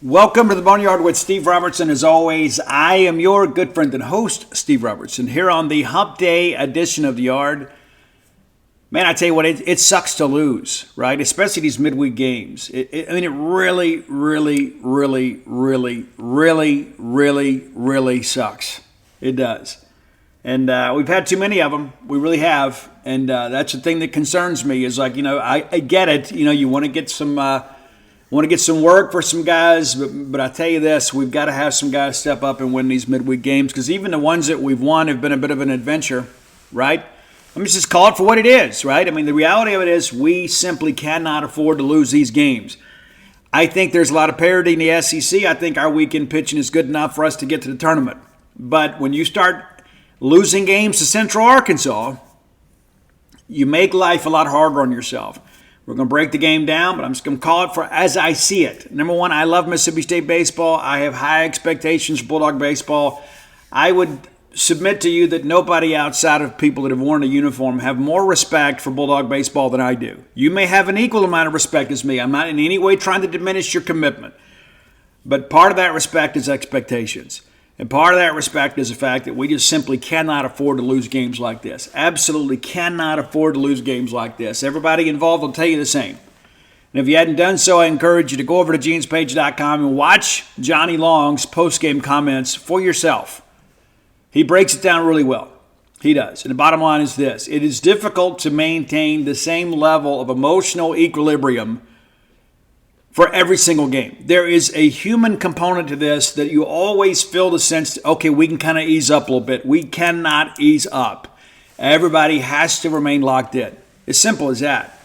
Welcome to the Boneyard with Steve Robertson. As always, I am your good friend and host, Steve Robertson, here on the Hump Day edition of the Yard. Man, I tell you what, it sucks to lose, right? Especially these midweek games. It really sucks. It does. And we've had too many of them. We really have. And that's the thing that concerns me is like, I get it. You want to get some work for some guys, but I tell you this, we've got to have some guys step up and win these midweek games because even the ones that we've won have been a bit of an adventure, right? Let me just call it for what it is, right? I mean, the reality of it is we simply cannot afford to lose these games. I think there's a lot of parity in the SEC. I think our weekend pitching is good enough for us to get to the tournament. But when you start losing games to Central Arkansas, you make life a lot harder on yourself. We're going to break the game down, but I'm just going to call it for as I see it. Number one, I love Mississippi State baseball. I have high expectations for Bulldog baseball. I would submit to you that nobody outside of people that have worn a uniform have more respect for Bulldog baseball than I do. You may have an equal amount of respect as me. I'm not in any way trying to diminish your commitment. But part of that respect is expectations. And part of that respect is the fact that we just simply cannot afford to lose games like this. Absolutely cannot afford to lose games like this. Everybody involved will tell you the same. And if you hadn't done so, I encourage you to go over to genespage.com and watch Johnny Long's post-game comments for yourself. He breaks it down really well. He does. And the bottom line is this. It is difficult to maintain the same level of emotional equilibrium for every single game. There is a human component to this that you always feel the sense, okay, we can kind of ease up a little bit. We cannot ease up. Everybody has to remain locked in. As simple as that.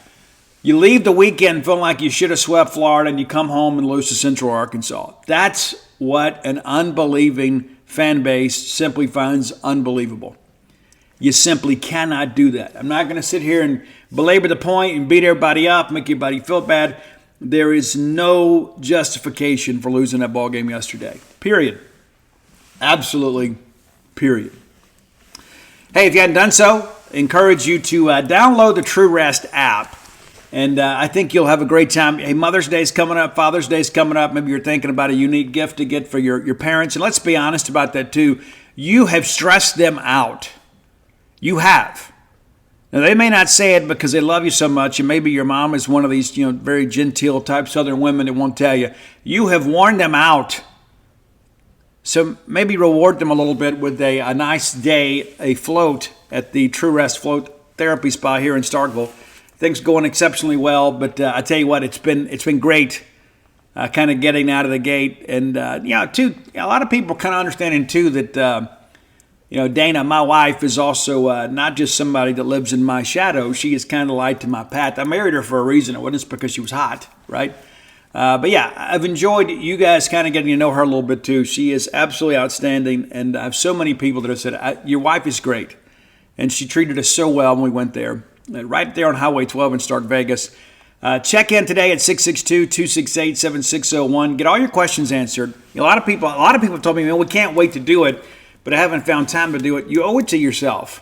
You leave the weekend feeling like you should have swept Florida and you come home and lose to Central Arkansas. That's what an unbelieving fan base simply finds unbelievable. You simply cannot do that. I'm not going to sit here and belabor the point and beat everybody up, make everybody feel bad. There is no justification for losing that ball game yesterday. Period. Absolutely, period. Hey, if you hadn't done so, I encourage you to download the True Rest app. And I think you'll have a great time. Hey, Mother's Day's coming up. Father's Day's coming up. Maybe you're thinking about a unique gift to get for your parents. And let's be honest about that, too. You have stressed them out. You have. Now, they may not say it because they love you so much, and maybe your mom is one of these, very genteel type Southern women that won't tell you. You have worn them out. So maybe reward them a little bit with a nice day, a float at the True Rest Float Therapy Spa here in Starkville. Things going exceptionally well, but I tell you what, it's been great, kind of getting out of the gate, and too, a lot of people kind of understanding too that. Dana, my wife, is also not just somebody that lives in my shadow. She is kind of light to my path. I married her for a reason. It wasn't just because she was hot, right? But yeah, I've enjoyed you guys kind of getting to know her a little bit too. She is absolutely outstanding, and I have so many people that have said, your wife is great. And she treated us so well when we went there. Right there on Highway 12 in Stark Vegas. Check in today at 662-268-7601. Get all your questions answered. A lot of people have told me, man, we can't wait to do it, but I haven't found time to do it. You owe it to yourself.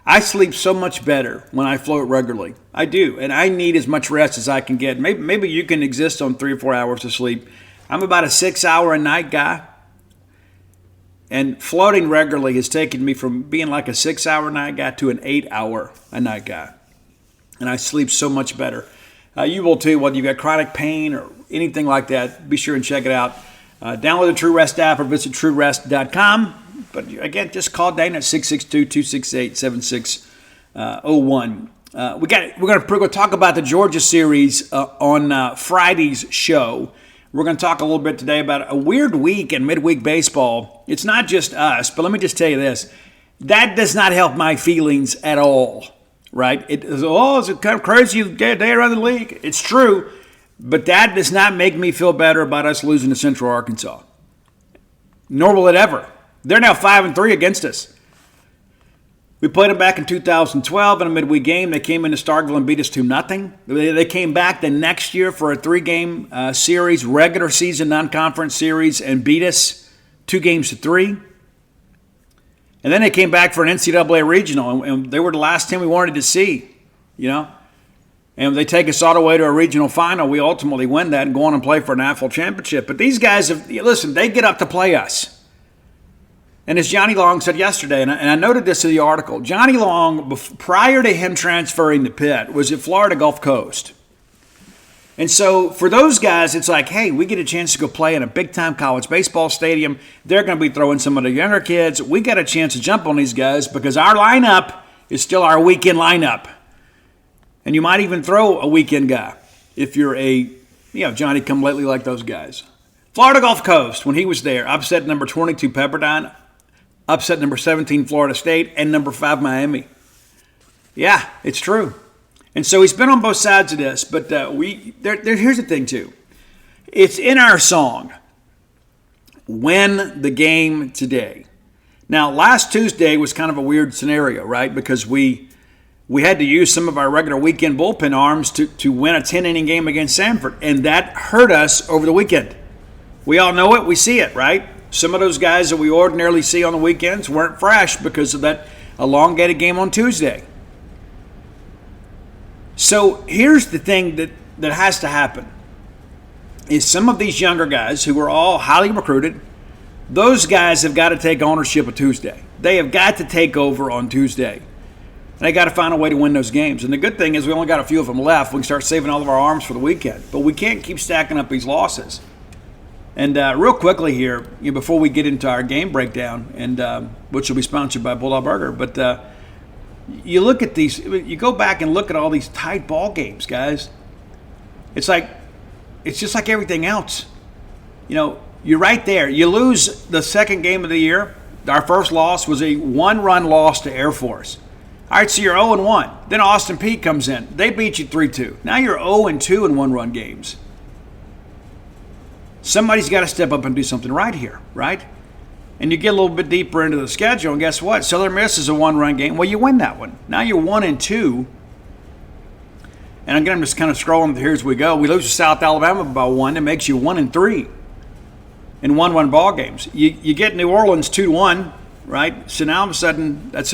I sleep so much better when I float regularly. I do, and I need as much rest as I can get. Maybe you can exist on 3 or 4 hours of sleep. I'm about a 6-hour-a-night guy, and floating regularly has taken me from being like a 6-hour-a-night guy to an 8-hour-a-night guy, and I sleep so much better. You will too, whether you've got chronic pain or anything like that. Be sure and check it out. Download the True Rest app or visit TrueRest.com. But again, just call Dana at 662-268-7601. We're going to talk about the Georgia series on Friday's show. We're going to talk a little bit today about a weird week in midweek baseball. It's not just us, but let me just tell you this. That does not help my feelings at all, right? It's kind of crazy day around the league. It's true, but that does not make me feel better about us losing to Central Arkansas. Nor will it ever. They're now 5-3 against us. We played them back in 2012 in a midweek game. They came into Starkville and beat us 2-0. They came back the next year for a 3-game series, regular season non-conference series, and beat us 2-3. And then they came back for an NCAA regional, and they were the last team we wanted to see, And if they take us all the way to a regional final, we ultimately win that and go on and play for a national championship. But these guys, listen, they get up to play us. And as Johnny Long said yesterday, and I noted this in the article, Johnny Long, prior to him transferring to Pitt, was at Florida Gulf Coast. And so for those guys, it's like, hey, we get a chance to go play in a big-time college baseball stadium. They're going to be throwing some of the younger kids. We got a chance to jump on these guys because our lineup is still our weekend lineup. And you might even throw a weekend guy if you're Johnny-come-lately like those guys. Florida Gulf Coast, when he was there, upset number 22 Pepperdine, upset number 17 Florida State, and number 5 Miami. Yeah, it's true. And so he's been on both sides of this, but here's the thing, too. It's in our song, Win the Game Today. Now, last Tuesday was kind of a weird scenario, right? Because we had to use some of our regular weekend bullpen arms to win a 10-inning game against Sanford, and that hurt us over the weekend. We all know it. We see it, right? Some of those guys that we ordinarily see on the weekends weren't fresh because of that elongated game on Tuesday. So here's the thing that has to happen is some of these younger guys who are all highly recruited, those guys have got to take ownership of Tuesday. They have got to take over on Tuesday. They got to find a way to win those games. And the good thing is we only got a few of them left. We can start saving all of our arms for the weekend. But we can't keep stacking up these losses. And real quickly here, before we get into our game breakdown, and which will be sponsored by Bulldog Burger, but you look at these, you go back and look at all these tight ball games, guys. It's just like everything else. You're right there. You lose the second game of the year. Our first loss was a 1-run loss to Air Force. All right, so you're 0-1. Then Austin Peay comes in. They beat you 3-2. Now you're 0-2 in 1-run games. Somebody's got to step up and do something right here, right? And you get a little bit deeper into the schedule, and guess what? Southern Miss is a 1-run game. Well, you win that one. Now you're 1-2. And again, I'm just kind of scrolling here as we go. We lose to South Alabama by 1. That makes you 1-3 in 1-1 ball games. You get New Orleans 2-1, right? So now all of a sudden that's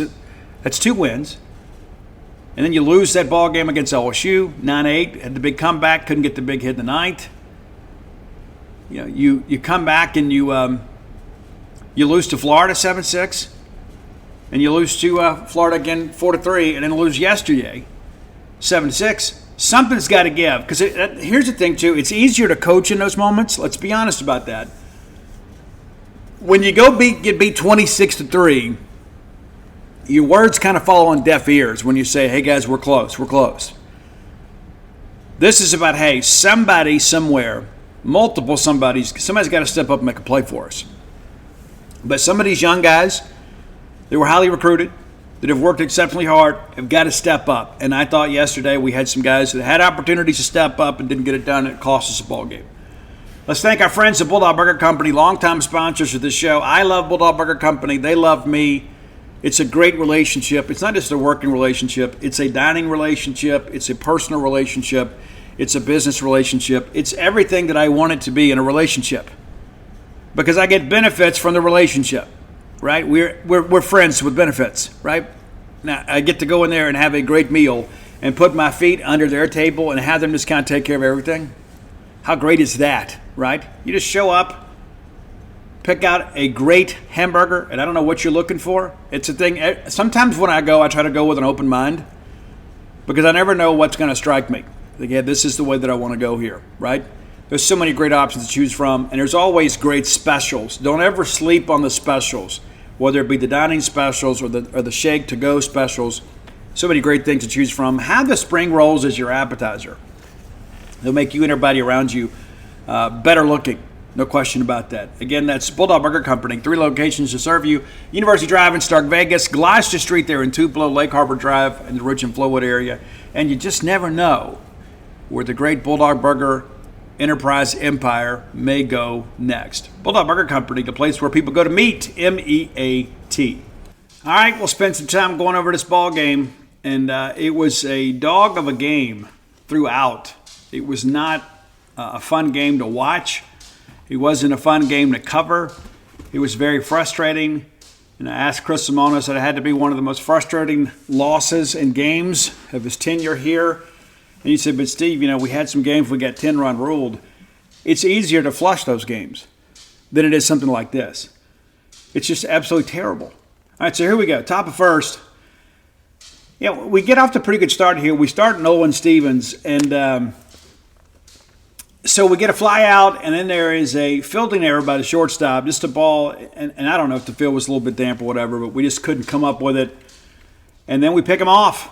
2 wins. And then you lose that ball game against LSU, 9-8. Had the big comeback, couldn't get the big hit in the ninth. You come back and you lose to Florida 7-6, and you lose to Florida again 4-3, and then lose yesterday 7-6. Something's got to give, because here's the thing too: it's easier to coach in those moments. Let's be honest about that. When you get beat 26-3, your words kind of fall on deaf ears when you say, "Hey guys, we're close. We're close." This is about, hey, somebody somewhere, somebody's got to step up and make a play for us. But some of these young guys, they were highly recruited, that have worked exceptionally hard, have got to step up. And I thought yesterday we had some guys that had opportunities to step up and didn't get it done, and it cost us a ball game. Let's thank our friends at Bulldog Burger Company, longtime sponsors of this show. I love Bulldog Burger Company. They love me. It's a great relationship. It's not just a working relationship. It's a dining relationship. It's a personal relationship. It's a business relationship. It's everything that I want it to be in a relationship. Because I get benefits from the relationship, right? We're friends with benefits, right? Now, I get to go in there and have a great meal and put my feet under their table and have them just kind of take care of everything. How great is that, right? You just show up, pick out a great hamburger, and I don't know what you're looking for. It's a thing. Sometimes when I go, I try to go with an open mind because I never know what's going to strike me. Like, yeah, this is the way that I want to go here, right? There's so many great options to choose from, and there's always great specials. Don't ever sleep on the specials, whether it be the dining specials or the shake to go specials. So many great things to choose from. Have the spring rolls as your appetizer. They'll make you and everybody around you better looking. No question about that. Again, that's Bulldog Burger Company. 3 locations to serve you. University Drive in Stark Vegas, Gloucester Street there in Tupelo, Lake Harbor Drive in the Richmond Flowood area. And you just never know where the great Bulldog Burger Enterprise Empire may go next. Bulldog Burger Company, the place where people go to meet, M-E-A-T. All right, we'll spend some time going over this ball game, and it was a dog of a game throughout. It was not a fun game to watch. It wasn't a fun game to cover. It was very frustrating, and I asked Chris Simonis that it had to be one of the most frustrating losses in games of his tenure here. And you said, but Steve, we had some games we got 10-run ruled. It's easier to flush those games than it is something like this. It's just absolutely terrible. All right, so here we go. Top of first. Yeah, we get off to a pretty good start here. We start Nolan Stevens, and so we get a fly out, and then there is a fielding error by the shortstop. Just a ball, and I don't know if the field was a little bit damp or whatever, but we just couldn't come up with it. And then we pick him off.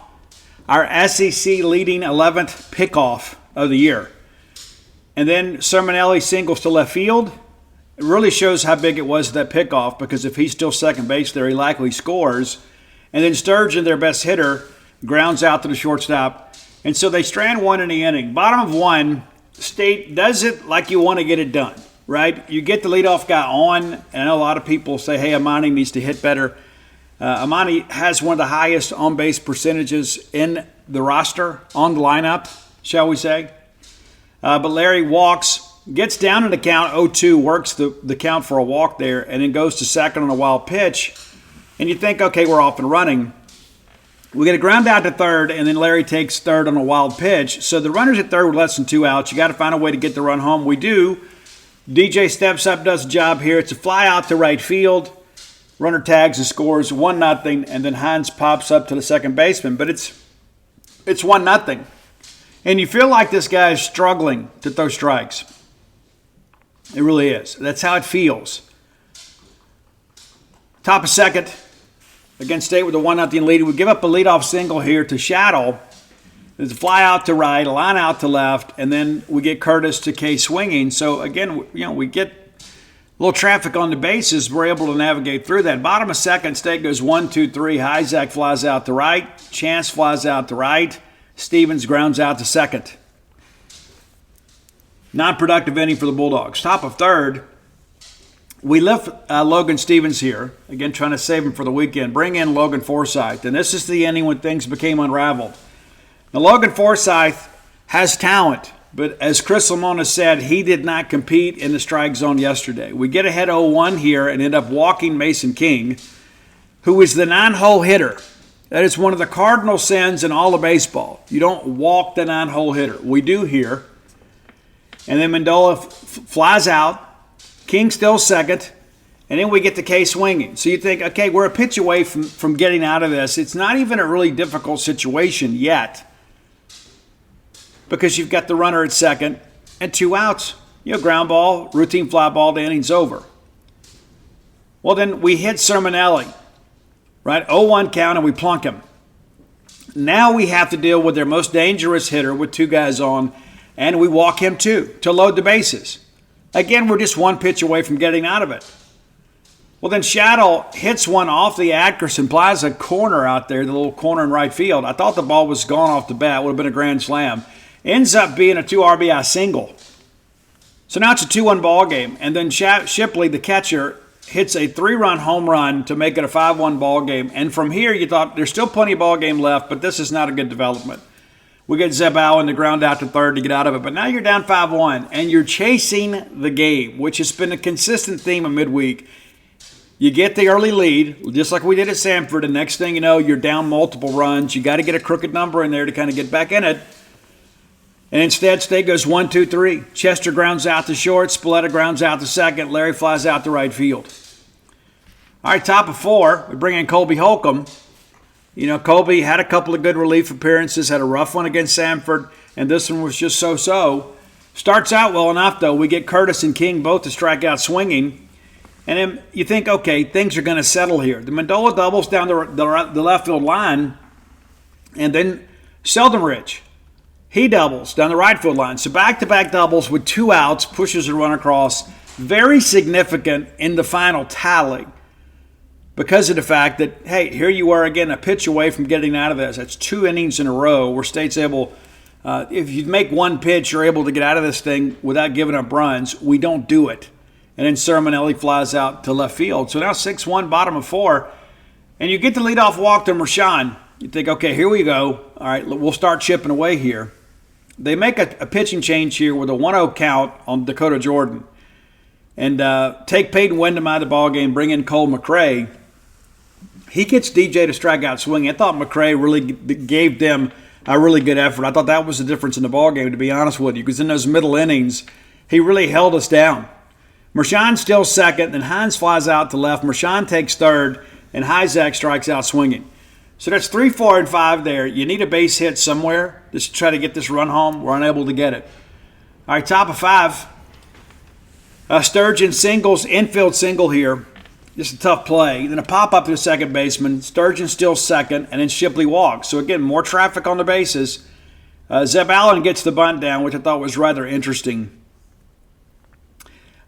Our SEC leading 11th pickoff of the year. And then Sermonelli singles to left field. It really shows how big it was, that pickoff, because if he's still second base there, he likely scores. And then Sturgeon, their best hitter, grounds out to the shortstop. And so they strand one in the inning. Bottom of one, State does it like you want to get it done, right? You get the leadoff guy on, and I know a lot of people say, hey, Amani needs to hit better. Amani has one of the highest on-base percentages in the roster, on the lineup, shall we say. But Larry walks, gets down in the count, 0-2, works the count for a walk there, and then goes to second on a wild pitch. And you think, okay, we're off and running. We get a ground out to third, and then Larry takes third on a wild pitch. So the runner's at third with less than 2 outs. You got to find a way to get the run home. We do. DJ steps up, does a job here. It's a fly out to right field. Runner tags and scores 1-0, and then Hines pops up to the second baseman. But it's 1-0. And you feel like this guy is struggling to throw strikes. It really is. That's how it feels. Top of second. Against State with a 1-0 lead. We give up a leadoff single here to Shaddle. There's a fly out to right, a line out to left, and then we get Curtis to K swinging. So, again, we get a little traffic on the bases. We're able to navigate through that. Bottom of second, State goes 1-2-3. Hyzak flies out to right. Chance flies out to right. Stevens grounds out to second. Non-productive inning for the Bulldogs. Top of third. We left Logan Stevens here, again trying to save him for the weekend. Bring in Logan Forsythe, and this is the inning when things became unraveled. Now, Logan Forsythe has talent, but as Chris Lamona said, he did not compete in the strike zone yesterday. We get ahead 0-1 here and end up walking Mason King, who is the 9-hole hitter. That is one of the cardinal sins in all of baseball. You don't walk the 9-hole hitter. We do here. And then Mendola flies out. King still second, and then we get the K swinging. So you think, okay, we're a pitch away from getting out of this. It's not even a really difficult situation yet because you've got the runner at second and 2 outs. Ground ball, routine fly ball, the inning's over. Well, then we hit Sermonelli, right? 0-1 count, and we plunk him. Now we have to deal with their most dangerous hitter with 2 guys on, and we walk him too to load the bases. Again, we're just 1 pitch away from getting out of it. Well, then Shaddle hits one off the Atkerson Plaza corner out there, the little corner in right field. I thought the ball was gone off the bat. Would have been a grand slam. Ends up being a 2 RBI single. So now it's a 2-1 ball game. And then Shipley, the catcher, hits a 3-run home run to make it a 5-1 ball game. And from here, you thought there's still plenty of ball game left, but this is not a good development. We get Zeb Allen the ground out to third to get out of it. But now you're down 5-1, and you're chasing the game, which has been a consistent theme of midweek. You get the early lead, just like we did at Samford, and next thing you know, you're down multiple runs. You got to get a crooked number in there to kind of get back in it. And instead, State goes 1-2-3. Chester grounds out to short. Spalletta grounds out to second. Larry flies out to right field. All right, top of 4, we bring in Colby Holcomb. Colby had a couple of good relief appearances, had a rough one against Samford, and this one was just so-so. Starts out well enough, though. We get Curtis and King both to strike out swinging. And then you think, okay, things are going to settle here. The Mendola doubles down the left field line, and then Seldom Rich, he doubles down the right field line. So back-to-back doubles with 2 outs, pushes a run across. Very significant in the final tally, because of the fact that, hey, here you are again, a pitch away from getting out of this. That's 2 innings in a row where State's able, if you make 1 pitch, you're able to get out of this thing without giving up runs. We don't do it. And then Sermonelli flies out to left field. So now 6-1, bottom of 4. And you get the leadoff walk to Rashawn. You think, okay, here we go. All right, we'll start chipping away here. They make a pitching change here with a 1-0 count on Dakota Jordan. And take Peyton Wyndham out of the ballgame, bring in Cole McRae. He gets DJ to strike out swinging. I thought McRae really gave them a really good effort. I thought that was the difference in the ballgame, to be honest with you, because in those middle innings, he really held us down. Marshawn still second, then Hines flies out to left. Marshawn takes third, and Hyzak strikes out swinging. So that's 3, 4, and 5 there. You need a base hit somewhere just to try to get this run home. We're unable to get it. All right, top of 5. Sturgeon singles, infield single here. Just a tough play. Then a pop-up to the second baseman. Sturgeon still second, and then Shipley walks. So again, more traffic on the bases. Zeb Allen gets the bunt down, which I thought was rather interesting.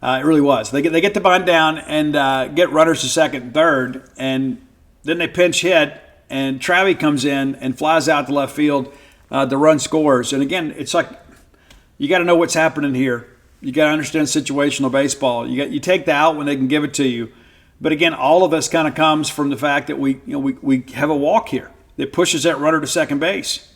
It really was. They get the bunt down and get runners to second and third, and then they pinch hit, and Travie comes in and flies out to left field. The run scores. And again, it's like you got to know what's happening here. You got to understand situational baseball. You take the out when they can give it to you. But again, all of this kind of comes from the fact that we have a walk here that pushes that runner to second base.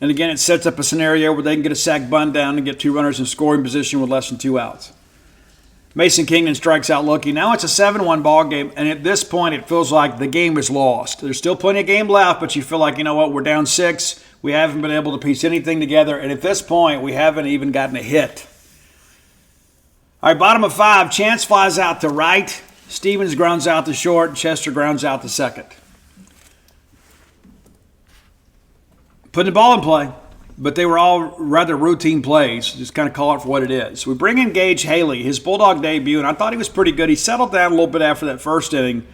And again, it sets up a scenario where they can get a sac bunt down and get 2 runners in scoring position with less than 2 outs. Mason Kingdon strikes out looking. Now it's a 7-1 ball game, and at this point it feels like the game is lost. There's still plenty of game left, but you feel like, you know what, we're down 6. We haven't been able to piece anything together, and at this point we haven't even gotten a hit. All right, bottom of 5, Chance flies out to right. Stevens grounds out to short. Chester grounds out to second. Putting the ball in play, but they were all rather routine plays. Just kind of call it for what it is. We bring in Gage Haley, his Bulldog debut, and I thought he was pretty good. He settled down a little bit after that first inning,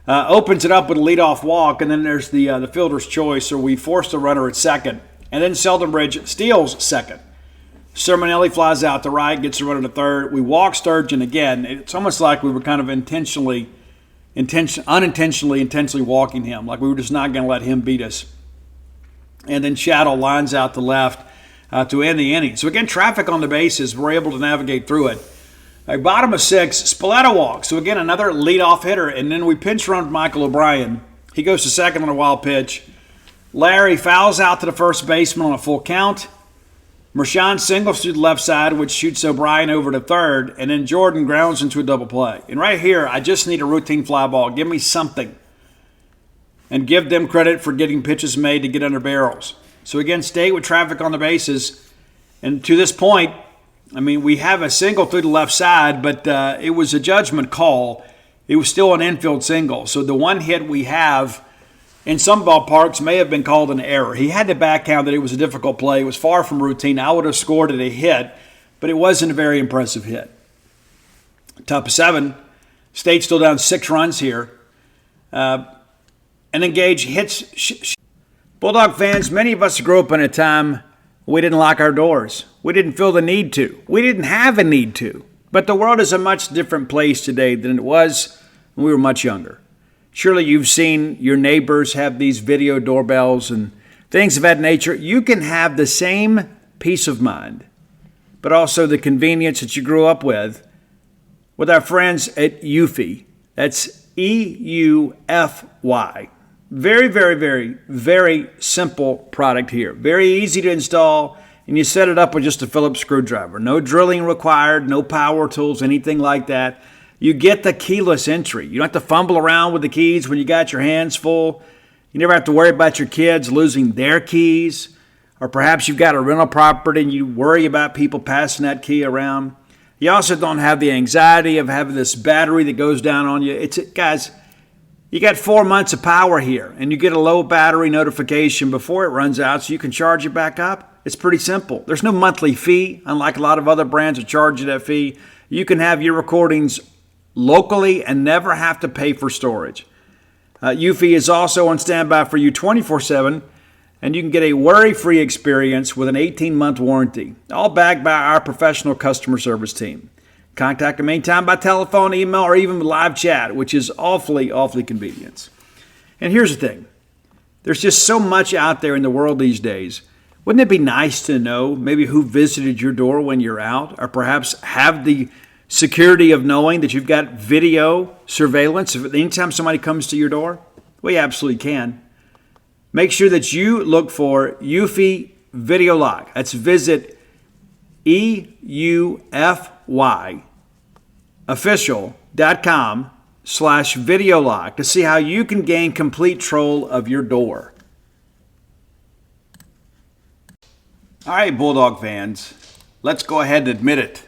opens it up with a leadoff walk, and then there's the fielder's choice, so we force the runner at second. And then Seldenbridge steals second. Sermonelli flies out to right, gets the runner to third. We walk Sturgeon again. It's almost like we were kind of unintentionally walking him, like we were just not going to let him beat us. And then Shadow lines out to left to end the inning. So again, traffic on the bases. We're able to navigate through it. Right, bottom of 6, Spalletta walks. So again, another leadoff hitter. And then we pinch run Michael O'Brien. He goes to second on a wild pitch. Larry fouls out to the first baseman on a full count. Marshawn singles to the left side, which shoots O'Brien over to third. And then Jordan grounds into a double play. And right here, I just need a routine fly ball. Give me something. And give them credit for getting pitches made to get under barrels. So again, stay with traffic on the bases. And to this point, I mean, we have a single through the left side, but it was a judgment call. It was still an infield single. So the one hit we have in some ballparks may have been called an error. He had to back count that it was a difficult play. It was far from routine. I would have scored it a hit, but it wasn't a very impressive hit. Top of 7, State's still down 6 runs here. And then Gage hits. Bulldog fans, many of us grew up in a time we didn't lock our doors. We didn't feel the need to. We didn't have a need to. But the world is a much different place today than it was when we were much younger. Surely you've seen your neighbors have these video doorbells and things of that nature. You can have the same peace of mind, but also the convenience that you grew up with our friends at Eufy. That's EUFY. Very, very, very, very simple product here. Very easy to install, and you set it up with just a Phillips screwdriver. No drilling required, no power tools, anything like that. You get the keyless entry. You don't have to fumble around with the keys when you got your hands full. You never have to worry about your kids losing their keys, or perhaps you've got a rental property and you worry about people passing that key around. You also don't have the anxiety of having this battery that goes down on you. Guys, you got 4 months of power here, and you get a low battery notification before it runs out so you can charge it back up. It's pretty simple. There's no monthly fee, unlike a lot of other brands that charge you that fee. You can have your recordings locally and never have to pay for storage. Eufy is also on standby for you 24/7, and you can get a worry-free experience with an 18-month warranty, all backed by our professional customer service team. Contact them anytime by telephone, email, or even live chat, which is awfully convenient. And here's the thing. There's just so much out there in the world these days. Wouldn't it be nice to know maybe who visited your door when you're out, or perhaps have the security of knowing that you've got video surveillance anytime somebody comes to your door? Well, you absolutely can. Make sure that you look for Eufy Video Lock. That's visit EUFYofficial.com/video lock to see how you can gain complete control of your door. All right, Bulldog fans, let's go ahead and admit it.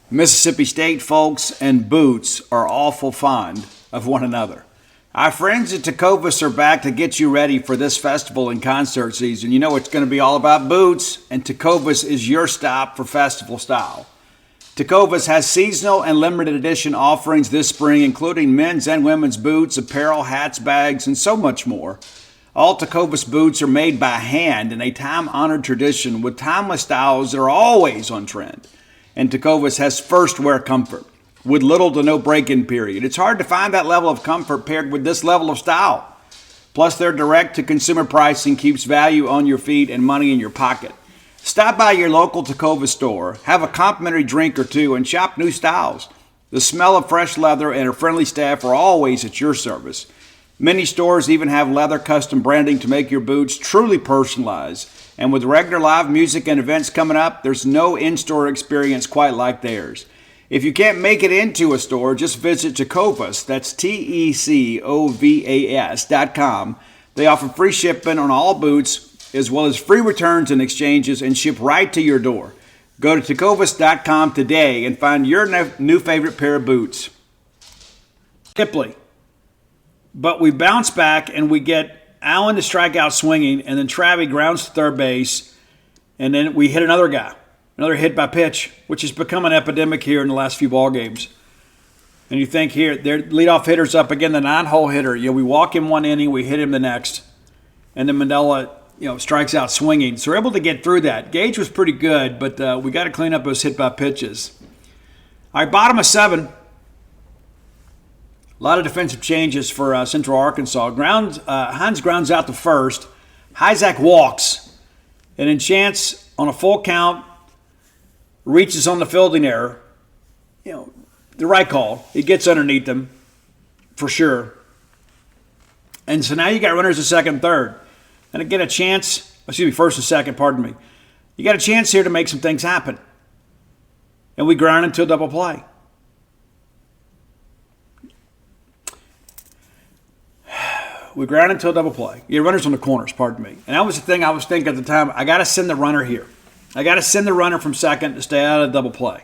Mississippi State folks and boots are awful fond of one another. Our friends at Tecovas are back to get you ready for this festival and concert season. You know it's going to be all about boots, and Tecovas is your stop for festival style. Tecovas has seasonal and limited edition offerings this spring, including men's and women's boots, apparel, hats, bags, and so much more. All Tecovas boots are made by hand in a time-honored tradition with timeless styles that are always on trend. And Tecovas has first wear comfort with little to no break-in period. It's hard to find that level of comfort paired with this level of style. Plus, their direct-to-consumer pricing keeps value on your feet and money in your pocket. Stop by your local Tecovas store, have a complimentary drink or two, and shop new styles. The smell of fresh leather and a friendly staff are always at your service. Many stores even have leather custom branding to make your boots truly personalized. And with regular live music and events coming up, there's no in-store experience quite like theirs. If you can't make it into a store, just visit Tecovas, that's TECOVAS.com. They offer free shipping on all boots, as well as free returns and exchanges, and ship right to your door. Go to Tecovas.com today and find your new favorite pair of boots. Ripley. But we bounce back and we get Allen to strike out swinging, and then Travie grounds to third base, and then we hit another guy. Another hit by pitch, which has become an epidemic here in the last few ball games. And you think here, their leadoff hitter's up again, the 9-hole hitter. We walk him one inning, we hit him the next, and then Mandela, strikes out swinging. So we're able to get through that. Gage was pretty good, but we got to clean up those hit by pitches. All right, bottom of 7. A lot of defensive changes for Central Arkansas. Hines grounds out to first. Hyzak walks. And then Chance, on a full count, reaches on the fielding error. The right call. He gets underneath them, for sure. And so now you got runners at second and third. And again, first and second, pardon me. You got a chance here to make some things happen. And we ground into a double play. We ground into a double play. You had runners on the corners, pardon me. And that was the thing I was thinking at the time. I got to send the runner here. I got to send the runner from second to stay out of the double play.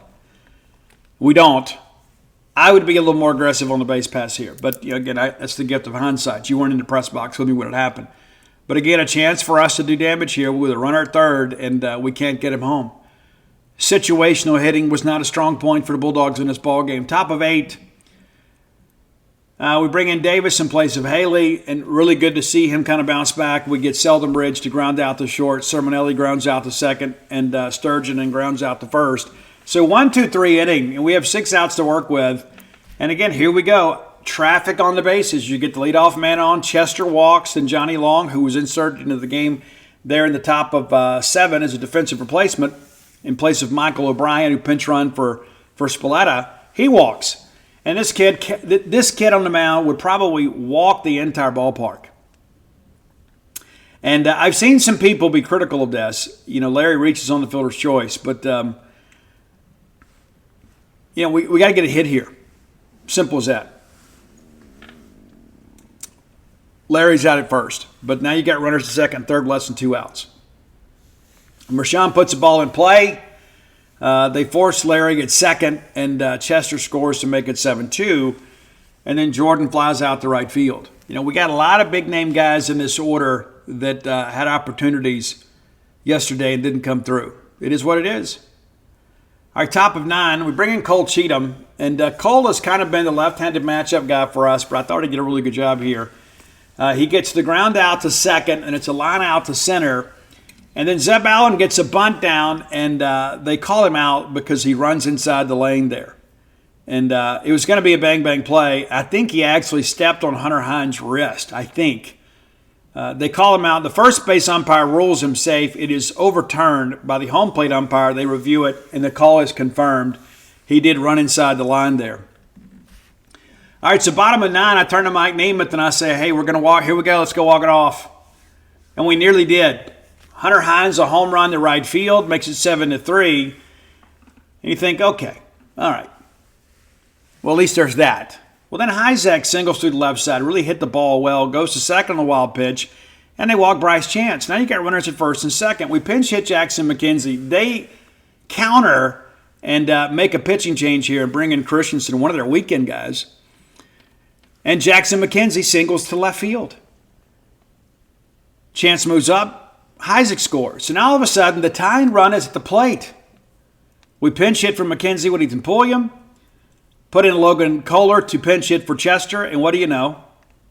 We don't. I would be a little more aggressive on the base pass here. But, again, that's the gift of hindsight. You weren't in the press box with me when it happened. But, again, a chance for us to do damage here with a runner at third, and we can't get him home. Situational hitting was not a strong point for the Bulldogs in this ballgame. Top of 8. We bring in Davis in place of Haley, and really good to see him kind of bounce back. We get Seldon Bridge to ground out to short. Sermonelli grounds out to second, and Sturgeon and grounds out to first. So 1, 2, 3 inning, and we have 6 outs to work with. And again, here we go. Traffic on the bases. You get the leadoff man on. Chester walks, and Johnny Long, who was inserted into the game there in the top of 7 as a defensive replacement in place of Michael O'Brien, who pinch run for Spalletta. He walks. And this kid on the mound would probably walk the entire ballpark. And I've seen some people be critical of this. Larry reaches on the fielder's choice. But, we got to get a hit here. Simple as that. Larry's out at first. But now you got runners at second, third, less than 2 outs. Mershon puts the ball in play. They force Larry at second, and Chester scores to make it 7-2. And then Jordan flies out to right field. We got a lot of big-name guys in this order that had opportunities yesterday and didn't come through. It is what it is. Our top of 9, we bring in Cole Cheatham. And Cole has kind of been the left-handed matchup guy for us, but I thought he did a really good job here. He gets the ground out to second, and it's a line out to center. And then Zeb Allen gets a bunt down, and they call him out because he runs inside the lane there. And it was going to be a bang-bang play. I think he actually stepped on Hunter Hines' wrist, I think. They call him out. The first base umpire rules him safe. It is overturned by the home plate umpire. They review it, and the call is confirmed. He did run inside the line there. All right, so bottom of 9, I turn to Mike Nemeth, and I say, hey, we're going to walk. Here we go. Let's go walk it off. And we nearly did. Hunter Hines, a home run to right field, makes it 7-3. And you think, okay, all right. Well, at least there's that. Well, then Hyzak singles through the left side, really hit the ball well, goes to second on the wild pitch, and they walk Bryce Chance. Now you got runners at first and second. We pinch hit Jackson McKenzie. They counter and make a pitching change here and bring in Christensen, one of their weekend guys. And Jackson McKenzie singles to left field. Chance moves up. Isaac scores. So now all of a sudden, the tying run is at the plate. We pinch hit for McKenzie with Ethan Pulliam. Put in Logan Kohler to pinch hit for Chester. And what do you know?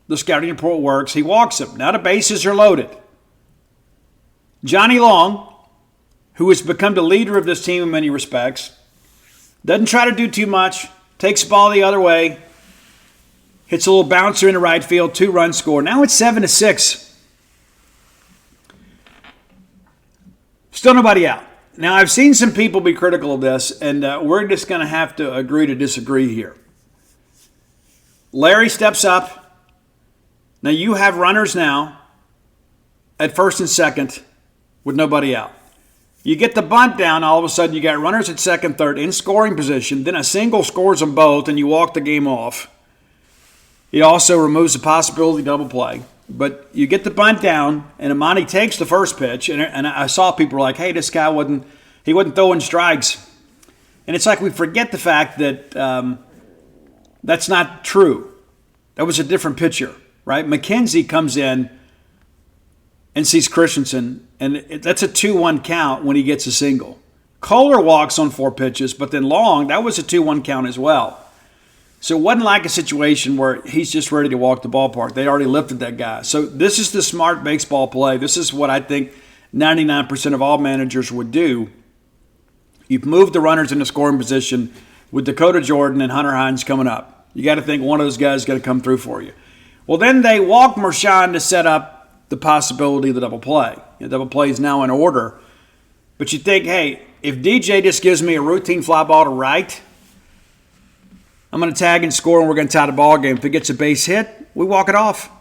The scouting report works. He walks him. Now the bases are loaded. Johnny Long, who has become the leader of this team in many respects, doesn't try to do too much. Takes the ball the other way. Hits a little bouncer into right field. 2-run score. Now it's 7-6. Still nobody out. Now, I've seen some people be critical of this, and we're just going to have to agree to disagree here. Larry steps up. Now, you have runners now at first and second with nobody out. You get the bunt down, all of a sudden you got runners at second, third in scoring position. Then a single scores them both, and you walk the game off. It also removes the possibility of double play. But you get the bunt down, and Amani takes the first pitch, and I saw people were like, hey, this guy wasn't throwing strikes. And it's like we forget the fact that that's not true. That was a different pitcher, right? McKenzie comes in and sees Christensen, and that's a 2-1 count when he gets a single. Kohler walks on 4 pitches, but then Long, that was a 2-1 count as well. So it wasn't like a situation where he's just ready to walk the ballpark. They already lifted that guy. So this is the smart baseball play. This is what I think 99% of all managers would do. You've moved the runners into scoring position with Dakota Jordan and Hunter Hines coming up. You got to think one of those guys is going to come through for you. Well, then they walk Marshawn to set up the possibility of the double play. The double play is now in order. But you think, hey, if DJ just gives me a routine fly ball to right, I'm going to tag and score, and we're going to tie the ball game. If it gets a base hit, we walk it off.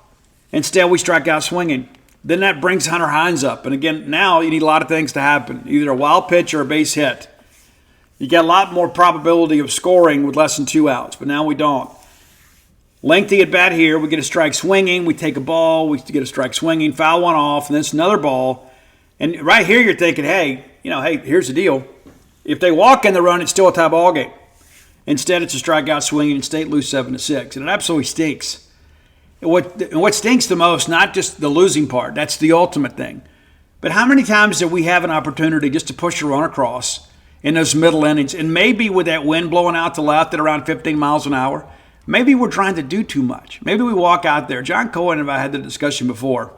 Instead, we strike out swinging. Then that brings Hunter Hines up. And again, now you need a lot of things to happen, either a wild pitch or a base hit. You get a lot more probability of scoring with less than 2 outs, but now we don't. Lengthy at bat here. We get a strike swinging. We take a ball. We get a strike swinging. Foul one off, and then it's another ball. And right here, you're thinking, hey, here's the deal. If they walk in the run, it's still a tie ball game. Instead, it's a strikeout swinging and state lose 7-6. And it absolutely stinks. And what stinks the most, not just the losing part, that's the ultimate thing. But how many times do we have an opportunity just to push a run across in those middle innings? And maybe with that wind blowing out to left at around 15 miles an hour, maybe we're trying to do too much. Maybe we walk out there. John Cohen and I had the discussion before.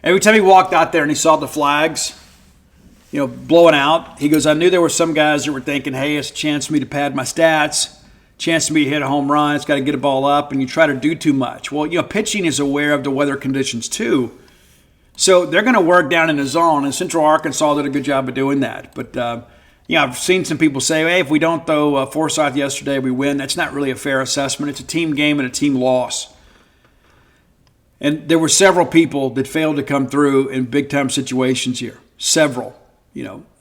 Every time he walked out there and he saw the flags, blowing out, he goes, I knew there were some guys that were thinking, hey, it's a chance for me to pad my stats, chance for me to hit a home run, it's got to get a ball up, and you try to do too much. Well, pitching is aware of the weather conditions too. So they're going to work down in the zone, and Central Arkansas did a good job of doing that. But, I've seen some people say, hey, if we don't throw Forsyth yesterday, we win. That's not really a fair assessment. It's a team game and a team loss. And there were several people that failed to come through in big-time situations here. Several.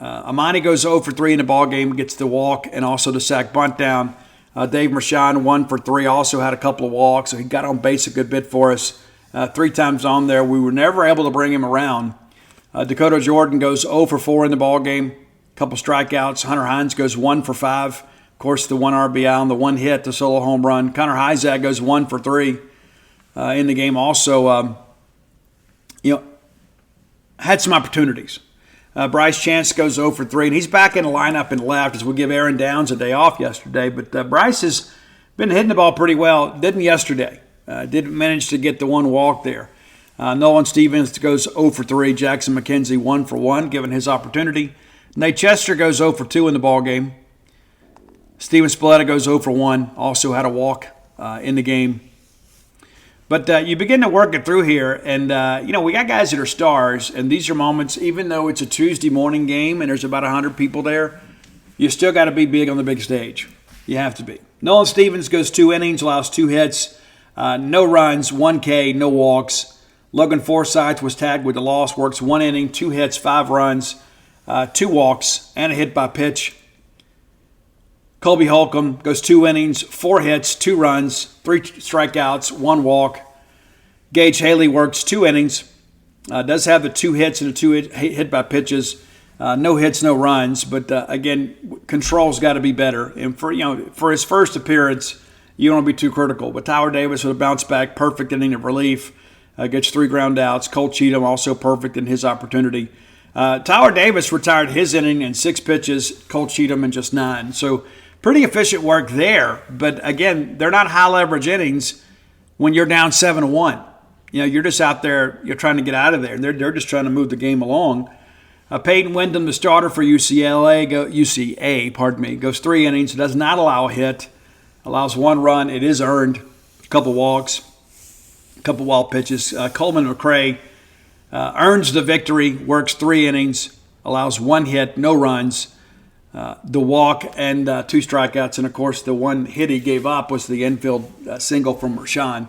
Amani goes 0 for 3 in the ball game, gets the walk and also the sack bunt down. Dave Marshawn 1 for 3, also had a couple of walks, so he got on base a good bit for us. 3 times on there. We were never able to bring him around. Dakota Jordan goes 0 for 4 in the ball game, a couple strikeouts. Hunter Hines goes 1 for 5. Of course, the 1 RBI on the 1 hit, the solo home run. Connor Hyzak goes 1 for 3 in the game. Also, had some opportunities. Bryce Chance goes 0 for 3, and he's back in the lineup in left as we give Aaron Downs a day off yesterday. But Bryce has been hitting the ball pretty well. Didn't yesterday. Didn't manage to get the 1 walk there. Nolan Stevens goes 0 for 3. Jackson McKenzie 1 for 1, given his opportunity. Nate Chester goes 0 for 2 in the ball game. Steven Spalletta goes 0 for 1. Also had a walk in the game. But you begin to work it through here, and, we got guys that are stars, and these are moments, even though it's a Tuesday morning game and there's about 100 people there, you still got to be big on the big stage. You have to be. Nolan Stevens goes 2 innings, allows 2 hits, no runs, 1 K, no walks. Logan Forsythe was tagged with the loss, works 1 inning, 2 hits, 5 runs, 2 walks, and a hit by pitch. Colby Holcomb goes 2 innings, 4 hits, 2 runs, 3 strikeouts, 1 walk. Gage Haley works 2 innings. Does have the 2 hits and the 2 hit by pitches. No hits, no runs. But again, control's got to be better. And for his first appearance, you don't want to be too critical. But Tyler Davis with a bounce back, perfect inning of relief. Gets 3 ground outs. Cole Cheatham also perfect in his opportunity. Tyler Davis retired his inning in 6 pitches. Cole Cheatham in just 9. So pretty efficient work there. But again, they're not high leverage innings when you're down 7-1. You're just out there, you're trying to get out of there. And they're just trying to move the game along. Peyton Wyndham, the starter for UCA, goes 3 innings, does not allow a hit, allows 1 run. It is earned, a couple walks, a couple wild pitches. Coleman McRae earns the victory, works 3 innings, allows 1 hit, no runs, the walk and 2 strikeouts. And, of course, the 1 hit he gave up was the infield single from Rashawn.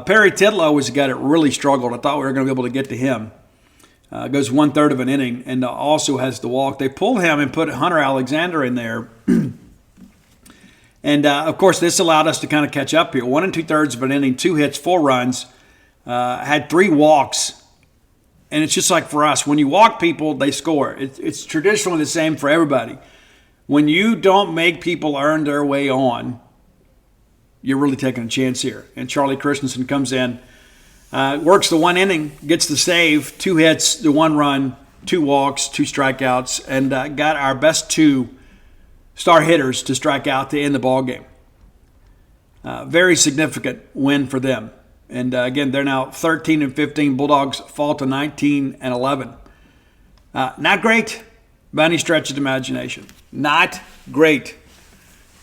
Perry Tidlow was a guy that really struggled. I thought we were going to be able to get to him. Goes 1/3 of an inning and also has the walk. They pulled him and put Hunter Alexander in there. And, of course, this allowed us to kind of catch up here. 1 2/3 of an inning, 2 hits, 4 runs, had 3 walks. And it's just like for us, when you walk people, they score. It's traditionally the same for everybody. When you don't make people earn their way on, you're really taking a chance here. And Charlie Christensen comes in, works the 1 inning, gets the save, 2 hits, the 1 run, 2 walks, 2 strikeouts, and got our best 2 star hitters to strike out to end the ball game. Very significant win for them. And again, they're now 13-15. Bulldogs fall to 19-11. Not great by any stretch of the imagination. Not great.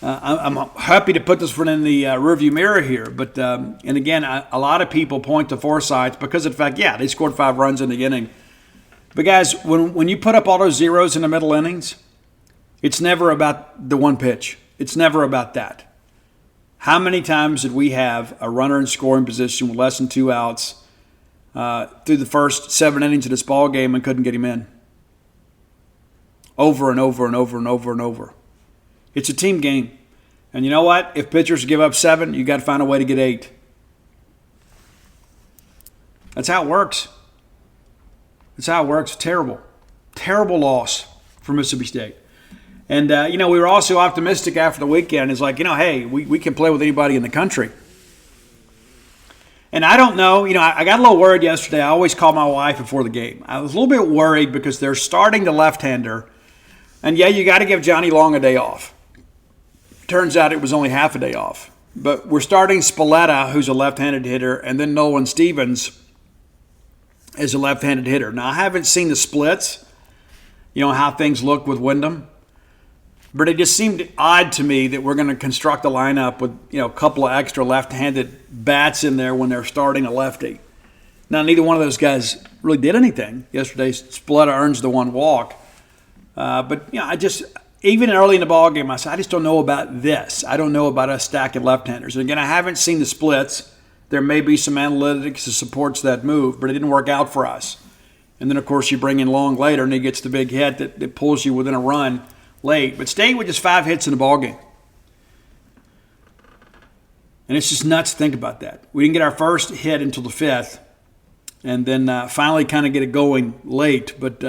I'm happy to put this one in the rearview mirror here, but and again, a lot of people point to Forsyth because of the fact, they scored 5 runs in the inning. But guys, when you put up all those zeros in the middle innings, it's never about the 1 pitch. It's never about that. How many times did we have a runner in scoring position with less than 2 outs through the first 7 innings of this ball game and couldn't get him in? Over and over and over and over and over. It's a team game. And you know what? If pitchers give up 7, you got to find a way to get 8. That's how it works. That's how it works. Terrible. Terrible loss for Mississippi State. And, we were also optimistic after the weekend. It's like, hey, we can play with anybody in the country. And I don't know. I got a little worried yesterday. I always call my wife before the game. I was a little bit worried because they're starting the left-hander. And, you got to give Johnny Long a day off. Turns out it was only half a day off. But we're starting Spalletta, who's a left-handed hitter, and then Nolan Stevens is a left-handed hitter. Now, I haven't seen the splits, how things look with Wyndham. But it just seemed odd to me that we're going to construct a lineup with, a couple of extra left-handed bats in there when they're starting a lefty. Now, neither one of those guys really did anything. Yesterday, Spalletta earns the 1 walk. But even early in the ball game, I said, I just don't know about this. I don't know about us stacking left-handers. And again, I haven't seen the splits. There may be some analytics that supports that move, but it didn't work out for us. And then, of course, you bring in Long later, and he gets the big hit that pulls you within a run late. But State with just 5 hits in the ball game. And it's just nuts to think about that. We didn't get our first hit until the 5th, and then finally kind of get it going late. But,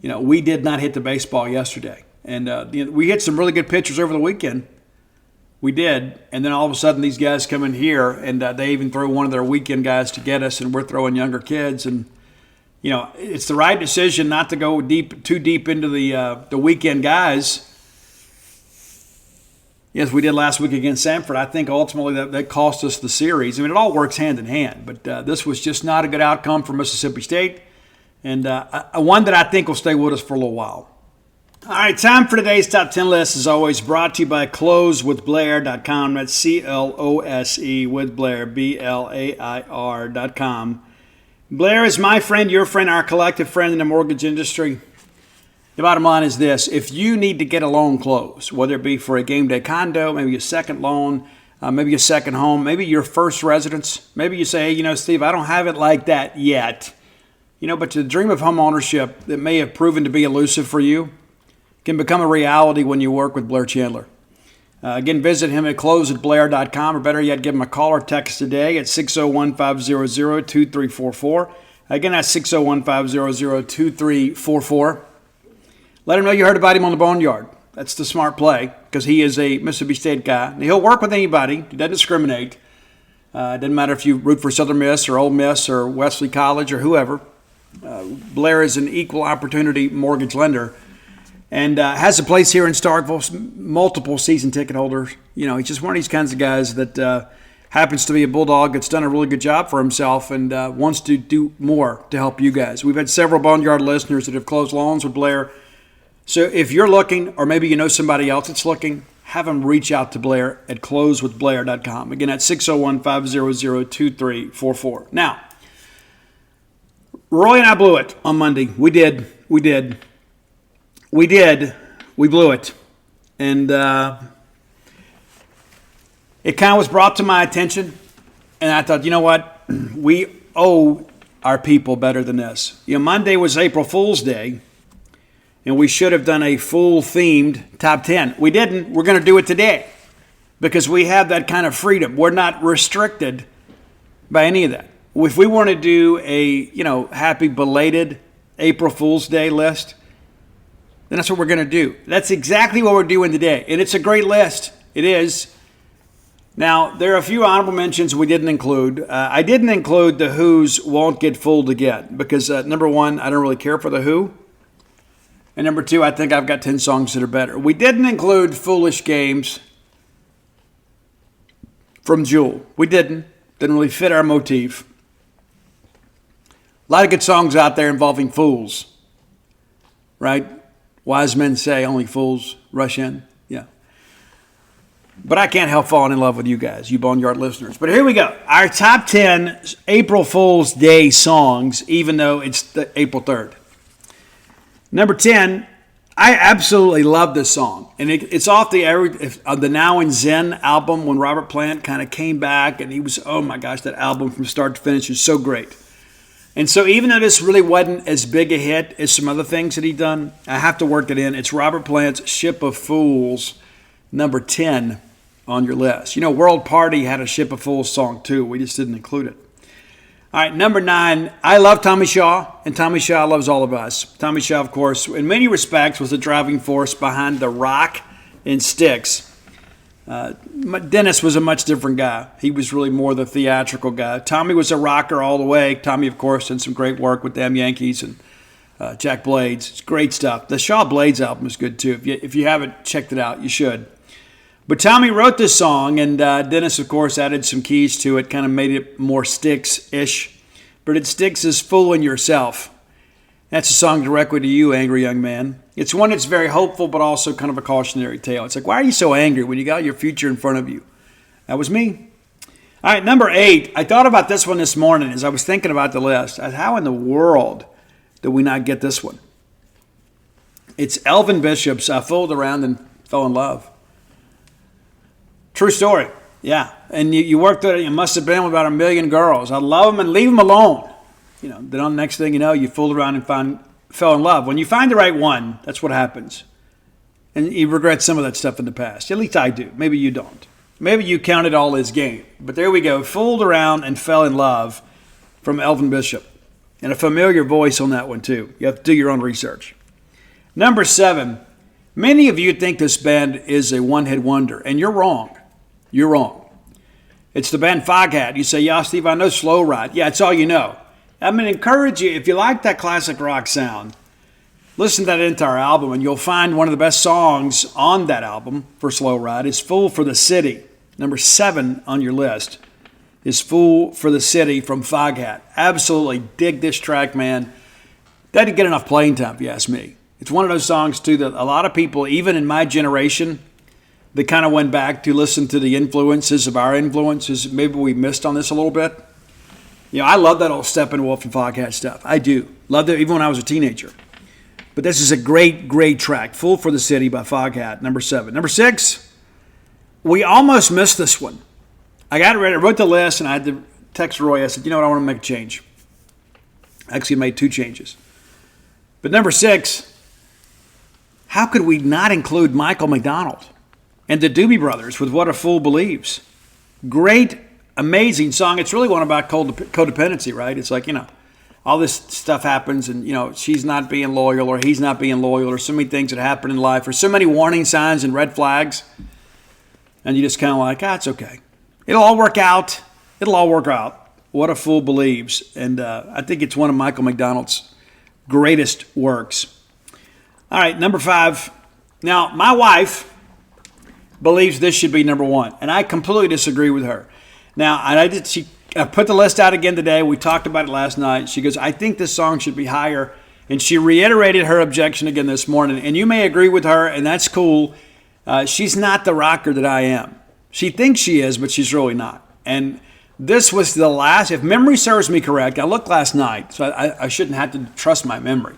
we did not hit the baseball yesterday. And we hit some really good pitchers over the weekend. We did. And then all of a sudden these guys come in here, and they even throw one of their weekend guys to get us, and we're throwing younger kids. And, it's the right decision not to go too deep into the weekend guys. Yes, we did last week against Samford. I think ultimately that cost us the series. I mean, it all works hand in hand. But this was just not a good outcome for Mississippi State. And one that I think will stay with us for a little while. All right, time for today's Top 10 list, as always, brought to you by closewithblair.com. That's CLOSE with Blair, BLAIR.com. Blair is my friend, your friend, our collective friend in the mortgage industry. The bottom line is this. If you need to get a loan closed, whether it be for a game day condo, maybe a second loan, maybe a second home, maybe your first residence, maybe you say, hey, Steve, I don't have it like that yet. But the dream of home ownership that may have proven to be elusive for you can become a reality when you work with Blair Chandler. Again, visit him at close@blair.com, or better yet, give him a call or text today at 601-500-2344. Again, that's 601-500-2344. Let him know you heard about him on the Boneyard. That's the smart play, because he is a Mississippi State guy. And he'll work with anybody. He doesn't discriminate. It doesn't matter if you root for Southern Miss or Ole Miss or Wesley College or whoever. Blair is an equal opportunity mortgage lender and has a place here in Starkville, multiple season ticket holders. You know, he's just one of these kinds of guys that happens to be a Bulldog that's done a really good job for himself and wants to do more to help you guys. We've had several Boneyard listeners that have closed loans with Blair. So if you're looking, or maybe you know somebody else that's looking, have them reach out to Blair at closewithblair.com. Again, at 601-500-2344. Now, Roy and I blew it on Monday. We did. We blew it. And it kind of was brought to my attention. And I thought, you know what? We owe our people better than this. You know, Monday was April Fool's Day. And we should have done a full-themed top 10. We didn't. We're going to do it today because we have that kind of freedom. We're not restricted by any of that. If we want to do a, happy belated April Fool's Day list, then that's what we're going to do. That's exactly what we're doing today. And it's a great list. It is. Now, there are a few honorable mentions we didn't include. I didn't include the Who's Won't Get Fooled Again because, number one, I don't really care for the Who. And number two, I think I've got 10 songs that are better. We didn't include Foolish Games from Jewel. We didn't. Didn't really fit our motif. A lot of good songs out there involving fools, right? Wise men say only fools rush in. Yeah. But I can't help falling in love with you guys, you Boneyard listeners. But here we go. Our top 10 April Fool's Day songs, even though it's the April 3rd. Number 10, I absolutely love this song. And it's off the Now and Zen album when Robert Plant kind of came back. And he was, oh my gosh, that album from start to finish is so great. And so even though this really wasn't as big a hit as some other things that he'd done, I have to work it in. It's Robert Plant's Ship of Fools, number 10 on your list. You know, World Party had a Ship of Fools song too. We just didn't include it. All right, number 9, I love Tommy Shaw, and Tommy Shaw loves all of us. Tommy Shaw, of course, in many respects was the driving force behind the rock and Styx. Dennis was a much different guy. He was really more the theatrical guy. Tommy was a rocker all the way. Tommy, of course, did some great work with them Yankees and Jack Blades. It's great stuff. The Shaw Blades album is good, too. If you haven't checked it out, you should. But Tommy wrote this song, and Dennis, of course, added some keys to it, kind of made it more Styx-ish. But it Styx is Fooling Yourself. That's a song directly to you, angry young man. It's one that's very hopeful, but also kind of a cautionary tale. It's like, why are you so angry when you got your future in front of you? That was me. All right, number 8. I thought about this one this morning as I was thinking about the list. How in the world did we not get this one? It's Elvin Bishop's I Fooled Around and Fell in Love. True story. Yeah. And you worked with it. You must have been with about 1 million girls. I love them and leave them alone. You know, then on the next thing you know, you fooled around and fell in love. When you find the right one, that's what happens. And you regret some of that stuff in the past. At least I do. Maybe you don't. Maybe you counted all as game. But there we go. Fooled around and fell in love from Elvin Bishop. And a familiar voice on that one, too. You have to do your own research. Number 7. Many of you think this band is a one-hit wonder. And you're wrong. You're wrong. It's the band Foghat. You say, yeah, Steve, I know Slow Ride. Yeah, it's all you know. I'm going to encourage you, if you like that classic rock sound, listen to that entire album, and you'll find one of the best songs on that album for Slow Ride is Fool for the City. Number 7 on your list is Fool for the City from Foghat. Absolutely dig this track, man. That didn't get enough playing time, if you ask me. It's one of those songs, too, that a lot of people, even in my generation, they kind of went back to listen to the influences of our influences. Maybe we missed on this a little bit. You know, I love that old Steppenwolf and Foghat stuff. I do. Loved it even when I was a teenager. But this is a great, great track. Fool for the City by Foghat, number 7. Number 6, we almost missed this one. I got it ready. I wrote the list, and I had to text Roy. I said, you know what, I want to make a change. I actually made 2 changes. But number 6, how could we not include Michael McDonald? And the Doobie Brothers with What a Fool Believes. Great, amazing song. It's really one about codependency, right? It's like, all this stuff happens and, she's not being loyal or he's not being loyal or so many things that happen in life or so many warning signs and red flags. And you just kind of like, it's okay. It'll all work out. It'll all work out. What a Fool Believes. And I think it's one of Michael McDonald's greatest works. All right, number 5. Now, my wife believes this should be number 1, and I completely disagree with her. Now, I put the list out again today. We talked about it last night. She goes, I think this song should be higher, and she reiterated her objection again this morning. And you may agree with her, and that's cool. She's not the rocker that I am. She thinks she is, but she's really not. And this was the last, if memory serves me correct, I looked last night, so I shouldn't have to trust my memory.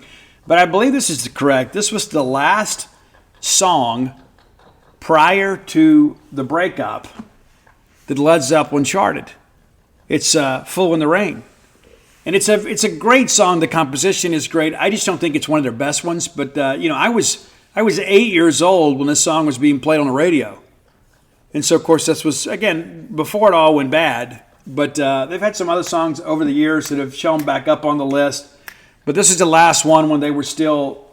But I believe this is correct. This was the last song prior to the breakup that Led Zeppelin charted. It's Fool in the Rain. And it's a great song. The composition is great. I just don't think it's one of their best ones. But, I was 8 years old when this song was being played on the radio. And so, of course, this was, again, before it all went bad. But they've had some other songs over the years that have shown back up on the list. But this is the last one when they were still,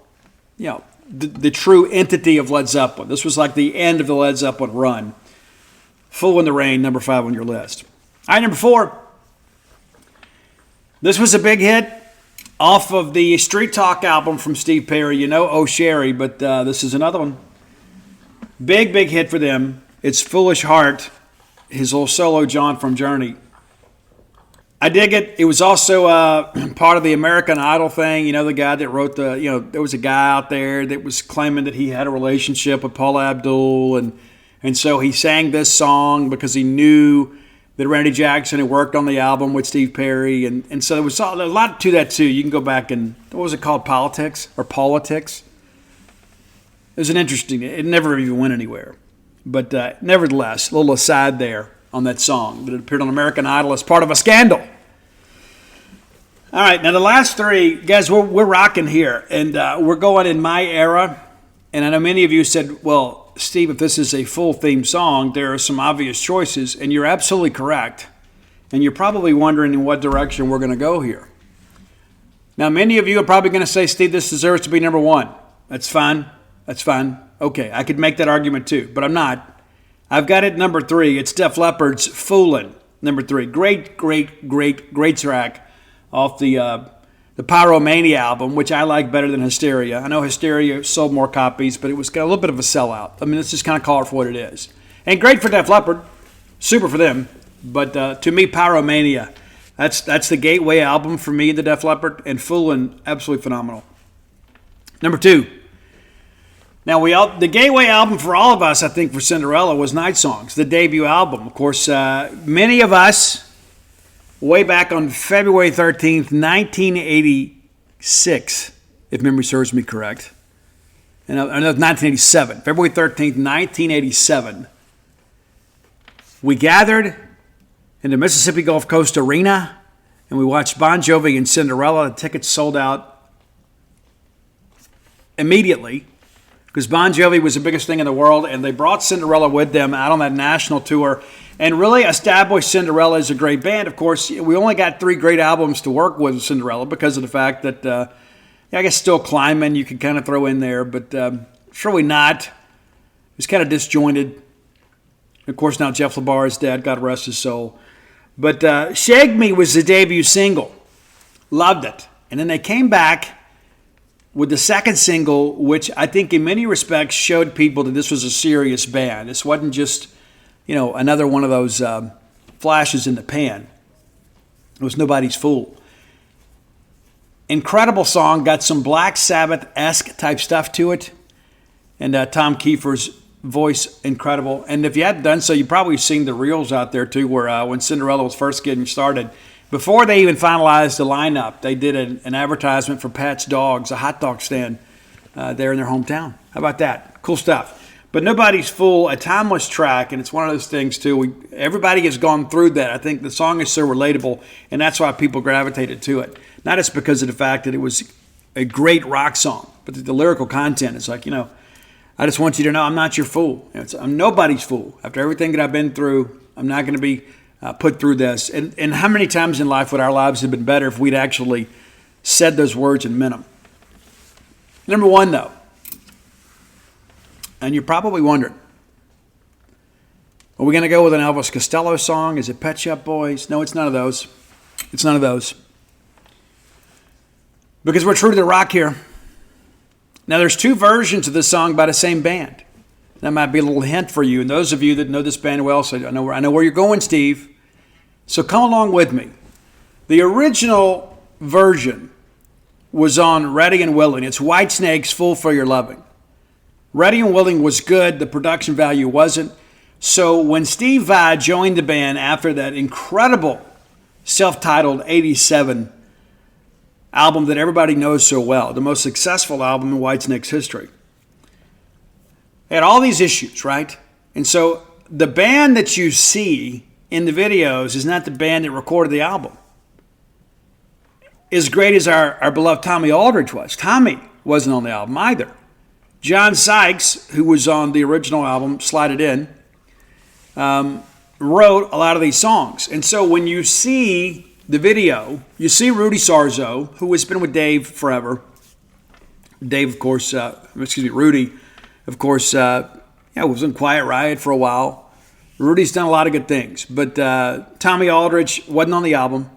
the true entity of Led Zeppelin. This was like the end of the Led Zeppelin run. Fool in the Rain, number 5 on your list. All right, number 4. This was a big hit off of the Street Talk album from Steve Perry. Oh Sherry, but this is another one. Big hit for them. It's Foolish Heart, his little solo jaunt from Journey. I dig it. It was also part of the American Idol thing. The guy that wrote there was a guy out there that was claiming that he had a relationship with Paula Abdul. And so he sang this song because he knew that Randy Jackson had worked on the album with Steve Perry. And so there was a lot to that, too. You can go back and, what was it called? Politics? It was an interesting, it never even went anywhere. But nevertheless, a little aside there on that song that it appeared on American Idol as part of a scandal. All right, now the last 3, guys, we're rocking here, and we're going in my era. And I know many of you said, well, Steve, if this is a full theme song, there are some obvious choices, and you're absolutely correct. And you're probably wondering in what direction we're going to go here. Now, many of you are probably going to say, Steve, this deserves to be number 1. That's fine. Okay, I could make that argument too, but I'm not. I've got it number 3. It's Def Leppard's Foolin', number 3. Great track off the Pyromania album, which I like better than Hysteria. I know Hysteria sold more copies, but it was got a little bit of a sellout. I mean, let's just kind of call it for what it is. And great for Def Leppard. Super for them. But to me, Pyromania, that's the gateway album for me, the Def Leppard, and Foolin', absolutely phenomenal. Number 2. Now, the gateway album for all of us, I think, for Cinderella was Night Songs, the debut album. Of course, many of us, way back on February 13th, 1986, if memory serves me correct. And I know 1987. February 13th, 1987. We gathered in the Mississippi Gulf Coast Arena, and we watched Bon Jovi and Cinderella. The tickets sold out immediately, because Bon Jovi was the biggest thing in the world, and they brought Cinderella with them out on that national tour and really established Cinderella as a great band. Of course, we only got 3 great albums to work with Cinderella because of the fact that, I guess Still Climbing you could kind of throw in there, but it's really not. It's kind of disjointed. Of course, now Jeff LaBar is dead, God rest his soul. But Shake Me was the debut single. Loved it. And then they came back with the second single, which I think in many respects showed people that this was a serious band. This wasn't just, another one of those flashes in the pan. It was Nobody's Fool. Incredible song, got some Black Sabbath-esque type stuff to it. And Tom Kiefer's voice, incredible. And if you hadn't done so, you've probably seen the reels out there too, where when Cinderella was first getting started, before they even finalized the lineup, they did an advertisement for Pat's Dogs, a hot dog stand there in their hometown. How about that? Cool stuff. But Nobody's Fool, a timeless track, and it's one of those things too. Everybody has gone through that. I think the song is so relatable, and that's why people gravitated to it. Not just because of the fact that it was a great rock song, but the lyrical content is like, I just want you to know I'm not your fool. I'm nobody's fool. After everything that I've been through, I'm not going to be put through this. And how many times in life would our lives have been better if we'd actually said those words and meant them? Number one, though, and you're probably wondering, are we going to go with an Elvis Costello song? Is it Pet Shop Boys? No, it's none of those. It's none of those. Because we're true to the rock here. Now, there's two versions of this song by the same band. That might be a little hint for you. And those of you that know this band well, so I know where you're going, Steve. So come along with me. The original version was on Ready and Willing. It's Whitesnake's Fool for Your Loving. Ready and Willing was good. The production value wasn't. So when Steve Vai joined the band after that incredible self-titled 87 album that everybody knows so well, the most successful album in Whitesnake's history, they had all these issues, right? And so the band that you see in the videos is not the band that recorded the album. As great as our beloved Tommy Aldridge was, Tommy wasn't on the album either. John Sykes, who was on the original album, Slide It In, wrote a lot of these songs. And so when you see the video, you see Rudy Sarzo, who has been with Dave forever. Rudy, of course, was in Quiet Riot for a while. Rudy's done a lot of good things. But Tommy Aldridge wasn't on the album.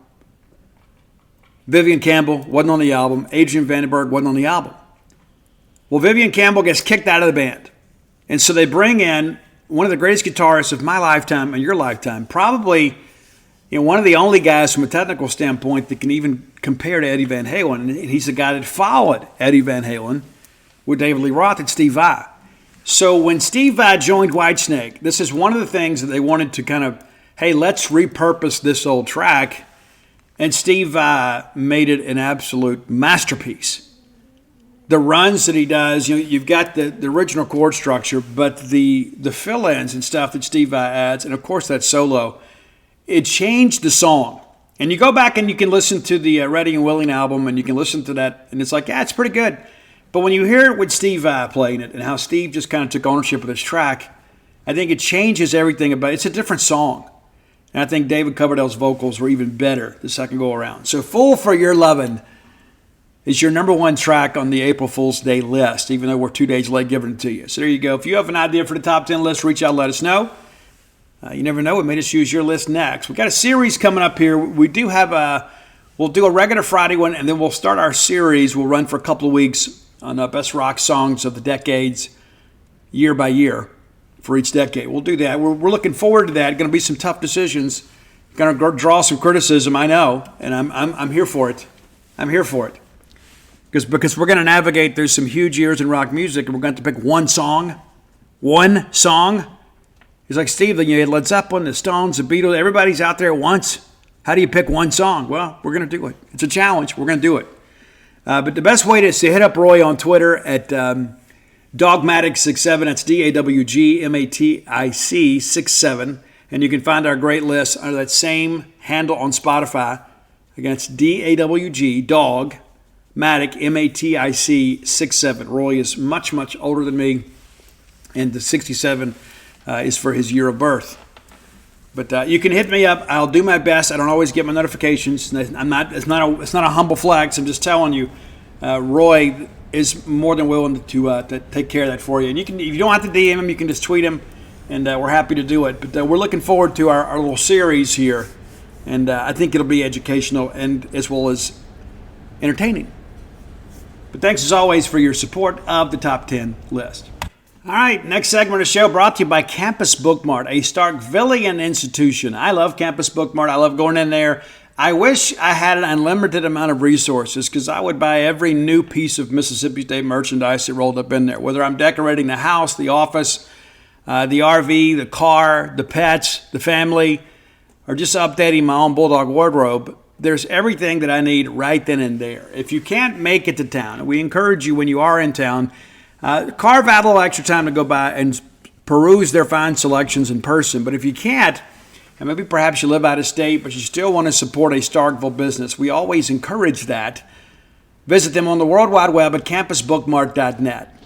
Vivian Campbell wasn't on the album. Adrian Vandenberg wasn't on the album. Well, Vivian Campbell gets kicked out of the band. And so they bring in one of the greatest guitarists of my lifetime and your lifetime, probably one of the only guys from a technical standpoint that can even compare to Eddie Van Halen. And he's the guy that followed Eddie Van Halen with David Lee Roth and Steve Vai. So when Steve Vai joined Whitesnake, this is one of the things that they wanted to kind of, hey, let's repurpose this old track. And Steve Vai made it an absolute masterpiece. The runs that he does, you've got the original chord structure, but the fill-ins and stuff that Steve Vai adds, and of course that solo, it changed the song. And you go back and you can listen to the Ready and Willing album, and you can listen to that, and it's like, yeah, it's pretty good. But when you hear it with Steve Vai playing it, and how Steve just kind of took ownership of this track, I think it changes everything about it. It's a different song. And I think David Coverdale's vocals were even better the second go around. So Fool for Your Lovin' is your number one track on the April Fool's Day list, even though we're 2 days late giving it to you. So there you go. If you have an idea for the top 10 list, reach out, let us know. You never know. We may just use your list next. We've got a series coming up here. We'll do a regular Friday one, and then we'll start our series. We'll run for a couple of weeks on the best rock songs of the decades, year by year, for each decade. We'll do that. We're looking forward to that. Going to be some tough decisions. Going to draw some criticism, I know, and I'm here for it. I'm here for it. Because we're going to navigate through some huge years in rock music, and we're going to pick one song. One song. He's like, Steve, you had Led Zeppelin, the Stones, the Beatles, everybody's out there at once. How do you pick one song? Well, we're going to do it. It's a challenge. We're going to do it. But the best way is to hit up Roy on Twitter at Dogmatic67. That's DAWGMATIC 67. And you can find our great list under that same handle on Spotify. Again, it's DAWG, Dog. Matic, MATIC 67. Roy is much, much older than me, and the 67 is for his year of birth. But you can hit me up. I'll do my best. I don't always get my notifications. It's not a humble flex. I'm just telling you, Roy is more than willing to take care of that for you. And if you don't have to DM him, you can just tweet him, and we're happy to do it. But we're looking forward to our little series here, and I think it'll be educational and as well as entertaining. But thanks as always for your support of the Top 10 list. All right, next segment of the show brought to you by Campus Bookmart, a Starkvillian institution. I love Campus Bookmart. I love going in there. I wish I had an unlimited amount of resources because I would buy every new piece of Mississippi State merchandise that rolled up in there, whether I'm decorating the house, the office, the RV, the car, the pets, the family, or just updating my own Bulldog wardrobe. There's everything that I need right then and there. If you can't make it to town, we encourage you when you are in town, carve out a little extra time to go by and peruse their fine selections in person. But if you can't, and maybe perhaps you live out of state, but you still want to support a Starkville business, we always encourage that. Visit them on the World Wide Web at campusbookmart.net.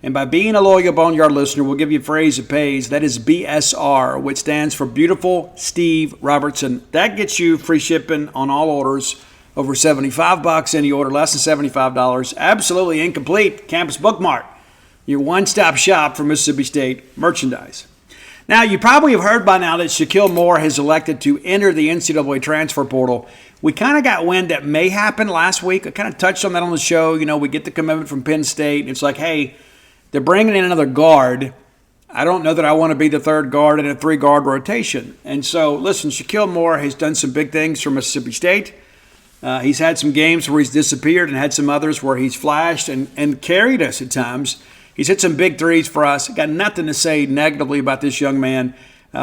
And by being a loyal Boneyard listener, we'll give you a phrase that pays. That is BSR, which stands for Beautiful Steve Robertson. That gets you free shipping on all orders over $75. Any order less than $75. Absolutely incomplete. Campus Bookmart, your one-stop shop for Mississippi State merchandise. Now, you probably have heard by now that Shaquille Moore has elected to enter the NCAA transfer portal. We kind of got wind that may happen last week. I kind of touched on that on the show. You know, we get the commitment from Penn State. It's like, hey, they're bringing in another guard. I don't know that I want to be the third guard in a three-guard rotation. And so, listen, Shaquille Moore has done some big things for Mississippi State. He's had some games where he's disappeared and had some others where he's flashed and carried us at times. He's hit some big threes for us. Got nothing to say negatively about this young man.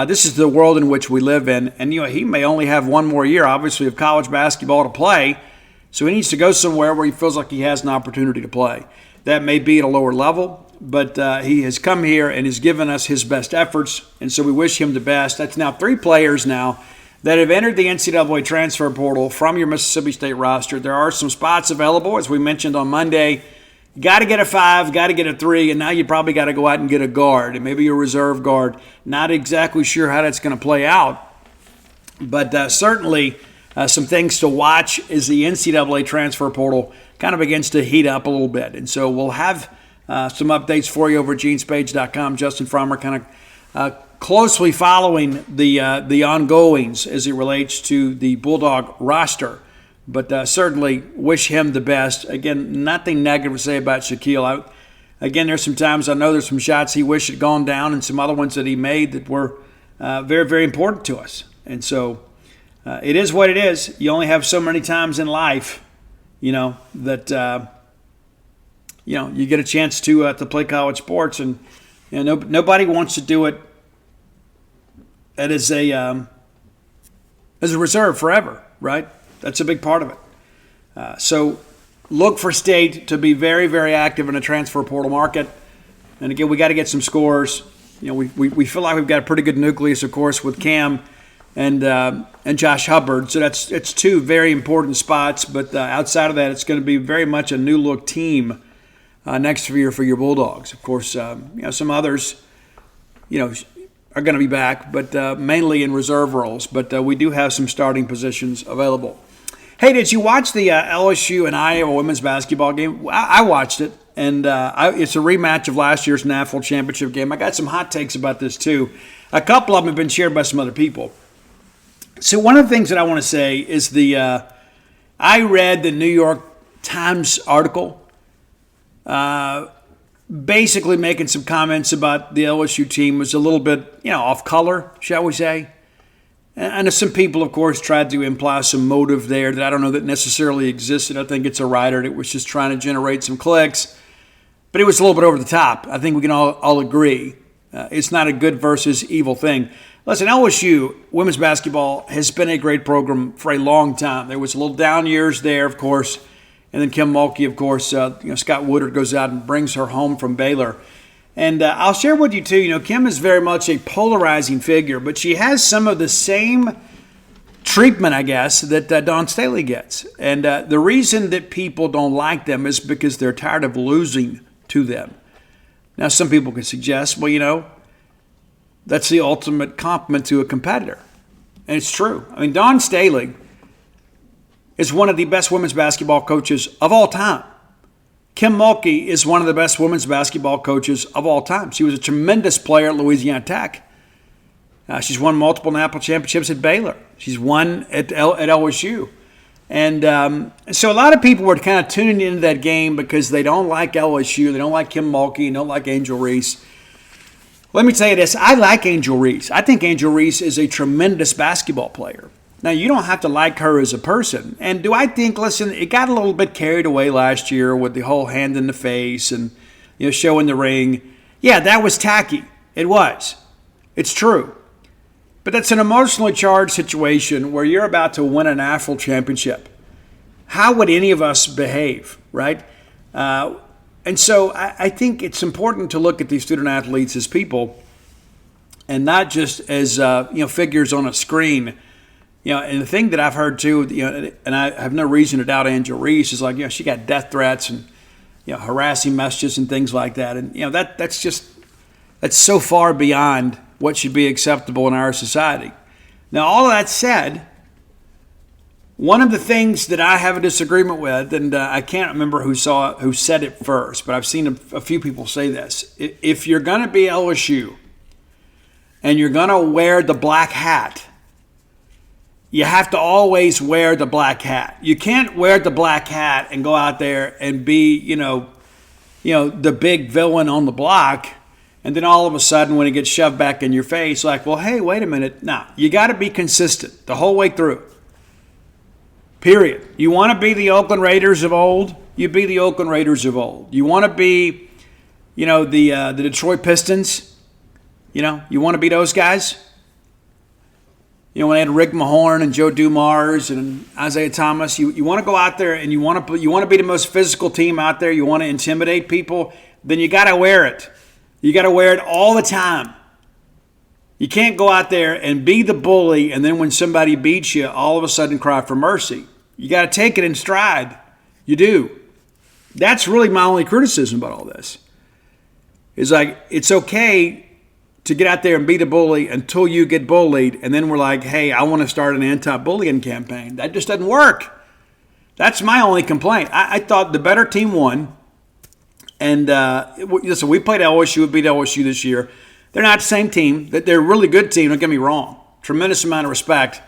This is the world in which we live in. And, you know, he may only have one more year, obviously, of college basketball to play. So he needs to go somewhere where he feels like he has an opportunity to play. That may be at a lower level, but he has come here and has given us his best efforts. And so we wish him the best. That's now 3 players now that have entered the NCAA transfer portal from your Mississippi State roster. There are some spots available, as we mentioned on Monday. Got to get a 5, got to get a 3, and now you probably got to go out and get a guard, and maybe a reserve guard. Not exactly sure how that's going to play out, but certainly some things to watch as the NCAA transfer portal kind of begins to heat up a little bit. And so we'll have some updates for you over at genespage.com. Justin Frommer kind of closely following the ongoings as it relates to the Bulldog roster. But certainly wish him the best. Again, nothing negative to say about Shaquille. Again, there's some times I know there's some shots he wished had gone down and some other ones that he made that were very, very important to us. And so it is what it is. You only have so many times in life, you know, that, you know, you get a chance to play college sports. And, you know, nobody wants to do it as a reserve forever, right? That's a big part of it. So look for State to be very, very active in the transfer portal market. And again, we got to get some scores. You know, we feel like we've got a pretty good nucleus, of course, with Cam and Josh Hubbard. So it's 2 very important spots. But outside of that, it's going to be very much a new look team next year for your Bulldogs. Of course, you know, some others, you know, are going to be back, but mainly in reserve roles. But we do have some starting positions available. Hey, did you watch the LSU and Iowa women's basketball game? I watched it, and it's a rematch of last year's national championship game. I got some hot takes about this, too. A couple of them have been shared by some other people. So one of the things that I want to say is I read the New York Times article basically making some comments about the LSU team was a little bit, you know, off color, shall we say. And some people, of course, tried to imply some motive there that I don't know that necessarily existed. I think it's a writer that was just trying to generate some clicks. But it was a little bit over the top. I think we can all agree. It's not a good versus evil thing. Listen, LSU women's basketball has been a great program for a long time. There was a little down years there, of course. And then Kim Mulkey, of course, Scott Woodard goes out and brings her home from Baylor. And I'll share with you, too, you know, Kim is very much a polarizing figure, but she has some of the same treatment, I guess, that Dawn Staley gets. And the reason that people don't like them is because they're tired of losing to them. Now, some people can suggest, well, you know, that's the ultimate compliment to a competitor. And it's true. I mean, Dawn Staley is one of the best women's basketball coaches of all time. Kim Mulkey is one of the best women's basketball coaches of all time. She was a tremendous player at Louisiana Tech. She's won multiple national championships at Baylor. She's won at LSU. And so a lot of people were kind of tuning into that game because they don't like LSU, they don't like Kim Mulkey, they don't like Angel Reese. Let me tell you this, I like Angel Reese. I think Angel Reese is a tremendous basketball player. Now, you don't have to like her as a person. And do I think, listen, it got a little bit carried away last year with the whole hand in the face and, you know, showing the ring. Yeah, that was tacky. It was. It's true. But that's an emotionally charged situation where you're about to win a national championship. How would any of us behave, right? And so I think it's important to look at these student athletes as people and not just as, figures on a screen. You know, and the thing that I've heard too, you know, and I have no reason to doubt Angel Reese, is like, you know, she got death threats and harassing messages and things like that. And that's so far beyond what should be acceptable in our society. Now, all of that said, one of the things that I have a disagreement with, and I can't remember who said it first, but I've seen a few people say this: if you're going to be LSU and you're going to wear the black hat, you have to always wear the black hat. You can't wear the black hat and go out there and be, the big villain on the block, and then all of a sudden when it gets shoved back in your face, like, well, hey, wait a minute. No, you got to be consistent the whole way through. Period. You want to be the Oakland Raiders of old? You be the Oakland Raiders of old. You want to be, the Detroit Pistons? You want to be those guys? When they had Rick Mahorn and Joe Dumars and Isaiah Thomas, you want to go out there and you want to be the most physical team out there. You want to intimidate people. Then you got to wear it. You got to wear it all the time. You can't go out there and be the bully and then when somebody beats you, all of a sudden cry for mercy. You got to take it in stride. You do. That's really my only criticism about all this. It's like, it's okay to get out there and be the bully until you get bullied, and then we're like, hey, I want to start an anti-bullying campaign. That just doesn't work. That's my only complaint. I thought the better team won. And listen, we played LSU, we beat LSU this year. They're not the same team. They're a really good team, don't get me wrong. Tremendous amount of respect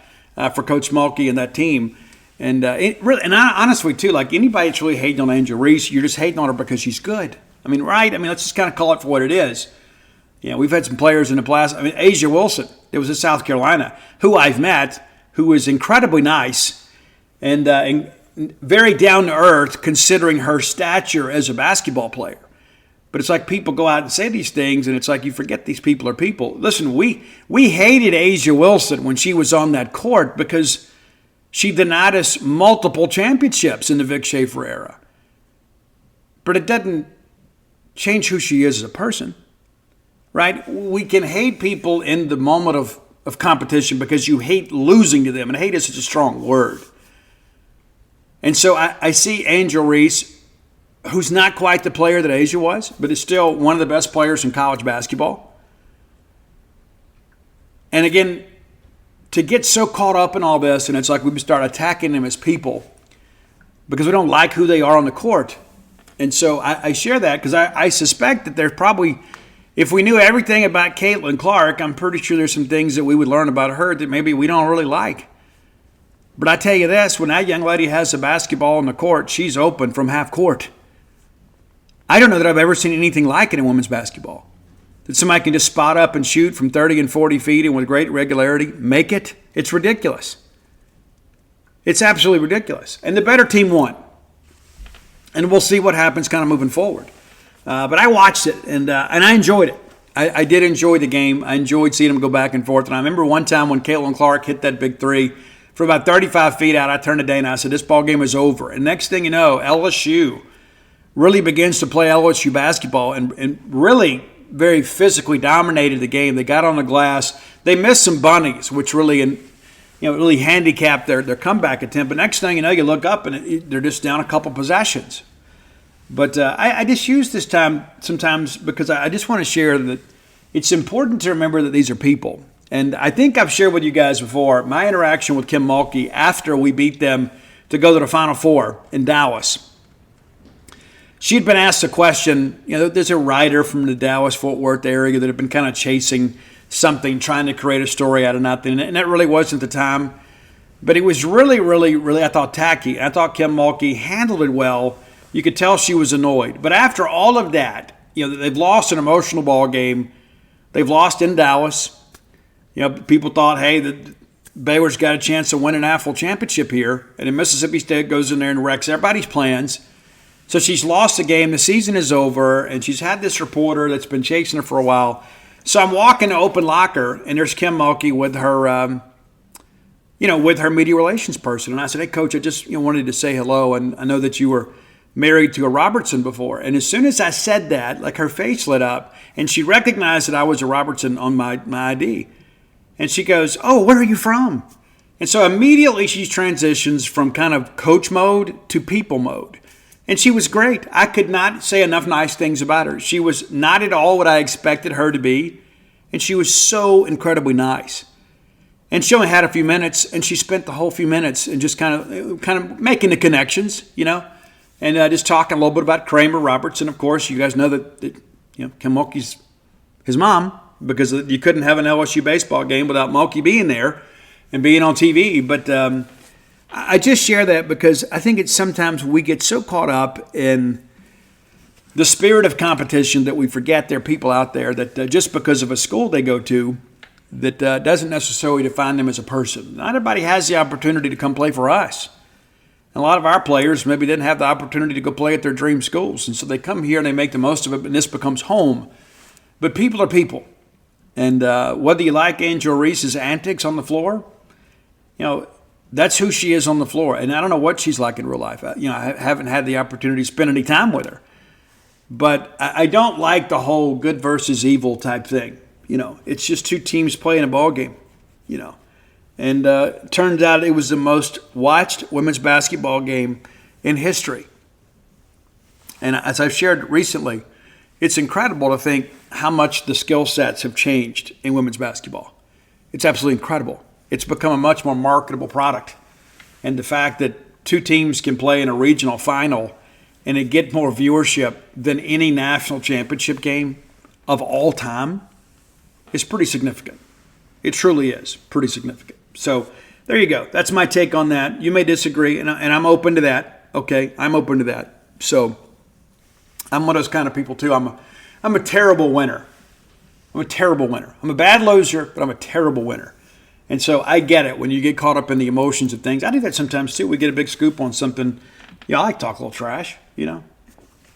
for Coach Mulkey and that team. And honestly, too, like anybody that's really hating on Angel Reese, you're just hating on her because she's good. Right? Let's just kind of call it for what it is. We've had some players in the past. Asia Wilson, it was in South Carolina, who I've met, who was incredibly nice and very down to earth considering her stature as a basketball player. But it's like people go out and say these things, and it's like you forget these people are people. Listen, we hated Asia Wilson when she was on that court because she denied us multiple championships in the Vic Schaefer era. But it doesn't change who she is as a person, right? We can hate people in the moment of competition because you hate losing to them, and hate is such a strong word. And so I see Angel Reese, who's not quite the player that Asia was, but is still one of the best players in college basketball. And again, to get so caught up in all this, and it's like we start attacking them as people because we don't like who they are on the court. And so I share that because I suspect that there's probably, if we knew everything about Caitlin Clark, I'm pretty sure there's some things that we would learn about her that maybe we don't really like. But I tell you this, when that young lady has the basketball on the court, she's open from half court. I don't know that I've ever seen anything like it in women's basketball. That somebody can just spot up and shoot from 30 and 40 feet and with great regularity make it. It's ridiculous. It's absolutely ridiculous. And the better team won. And we'll see what happens kind of moving forward. But I watched it, and I enjoyed it. I did enjoy the game. I enjoyed seeing them go back and forth. And I remember one time when Caitlin Clark hit that big three from about 35 feet out, I turned to Dana and I said, this ball game is over. And next thing you know, LSU really begins to play LSU basketball and really very physically dominated the game. They got on the glass. They missed some bunnies, which really handicapped their comeback attempt. But next thing you know, you look up and they're just down a couple possessions. But I just use this time sometimes because I just want to share that it's important to remember that these are people. And I think I've shared with you guys before my interaction with Kim Mulkey after we beat them to go to the Final Four in Dallas. She had been asked a question. There's a writer from the Dallas-Fort Worth area that had been kind of chasing something, trying to create a story out of nothing. And that really wasn't the time. But it was really, really, really, I thought, tacky. I thought Kim Mulkey handled it well. You could tell she was annoyed. But after all of that, they've lost an emotional ball game. They've lost in Dallas. People thought, hey, that Baylor's got a chance of winning an AFL championship here. And then Mississippi State goes in there and wrecks everybody's plans. So she's lost the game. The season is over. And she's had this reporter that's been chasing her for a while. So I'm walking to open locker, and there's Kim Mulkey with her, with her media relations person. And I said, hey, Coach, I just wanted to say hello. And I know that you were married to a Robertson before. And as soon as I said that, like her face lit up, and she recognized that I was a Robertson on my ID. And she goes, oh, where are you from? And so immediately she transitions from kind of coach mode to people mode. And she was great. I could not say enough nice things about her. She was not at all what I expected her to be. And she was so incredibly nice. And she only had a few minutes, and she spent the whole few minutes and just kind of making the connections, and just talking a little bit about Kramer Roberts. And of course, you guys know that Kim Mulkey's his mom, because you couldn't have an LSU baseball game without Mulkey being there and being on TV. But I just share that because I think it's sometimes we get so caught up in the spirit of competition that we forget there are people out there that just because of a school they go to, that doesn't necessarily define them as a person. Not everybody has the opportunity to come play for us. And a lot of our players maybe didn't have the opportunity to go play at their dream schools. And so they come here and they make the most of it, and this becomes home. But people are people. And whether you like Angel Reese's antics on the floor, that's who she is on the floor. And I don't know what she's like in real life. I haven't had the opportunity to spend any time with her. But I don't like the whole good versus evil type thing. It's just two teams playing a ball game, And turns out it was the most watched women's basketball game in history. And as I've shared recently, it's incredible to think how much the skill sets have changed in women's basketball. It's absolutely incredible. It's become a much more marketable product. And the fact that two teams can play in a regional final and it get more viewership than any national championship game of all time is pretty significant. It truly is pretty significant. So there you go. That's my take on that. You may disagree, and I'm open to that. Okay, I'm open to that. So I'm one of those kind of people too. I'm a terrible winner. I'm a terrible winner. I'm a bad loser, but I'm a terrible winner. And so I get it when you get caught up in the emotions of things. I do that sometimes too. We get a big scoop on something. I like to talk a little trash. It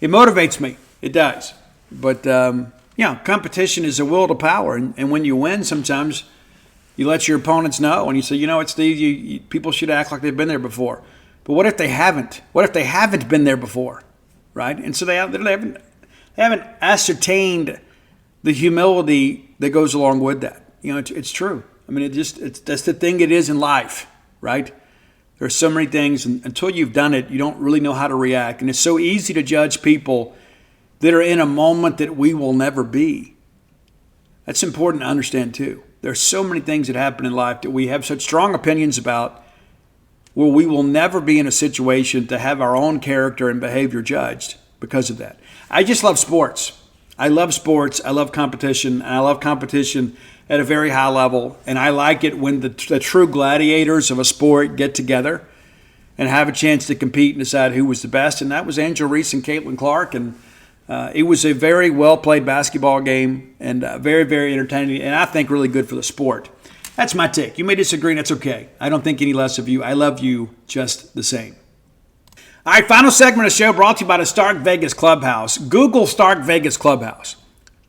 motivates me. It does. But competition is a will to power, and when you win, sometimes you let your opponents know, and you say, it's Steve. People should act like they've been there before. But what if they haven't? What if they haven't been there before, right? And so they haven't ascertained the humility that goes along with that. It's true. I mean, that's the thing it is in life, right? There's so many things, and until you've done it, you don't really know how to react. And it's so easy to judge people that are in a moment that we will never be. That's important to understand too. There's so many things that happen in life that we have such strong opinions about where we will never be in a situation to have our own character and behavior judged because of that. I just love sports. I love sports. I love competition. And I love competition at a very high level. And I like it when the true gladiators of a sport get together and have a chance to compete and decide who was the best. And that was Angel Reese and Caitlin Clark. And it was a very well-played basketball game and very, very entertaining, and I think really good for the sport. That's my take. You may disagree, and that's okay. I don't think any less of you. I love you just the same. All right, final segment of the show brought to you by the Stark Vegas Clubhouse. Google Stark Vegas Clubhouse.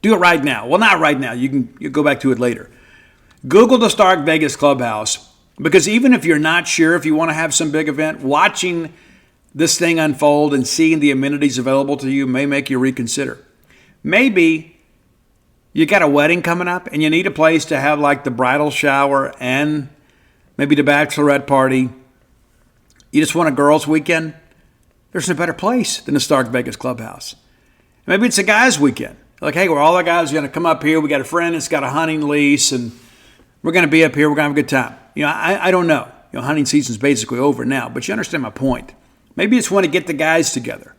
Do it right now. Well, not right now. You go back to it later. Google the Stark Vegas Clubhouse, because even if you're not sure if you want to have some big event, watching this thing unfold and seeing the amenities available to you may make you reconsider. Maybe you got a wedding coming up and you need a place to have like the bridal shower and maybe the bachelorette party. You just want a girls' weekend. There's no better place than the Stark Vegas Clubhouse. Maybe it's a guys' weekend. Like, hey, we're all the guys are going to come up here. We got a friend that's got a hunting lease and we're going to be up here. We're going to have a good time. I don't know. Hunting season's basically over now, but you understand my point. Maybe it's when to get the guys together.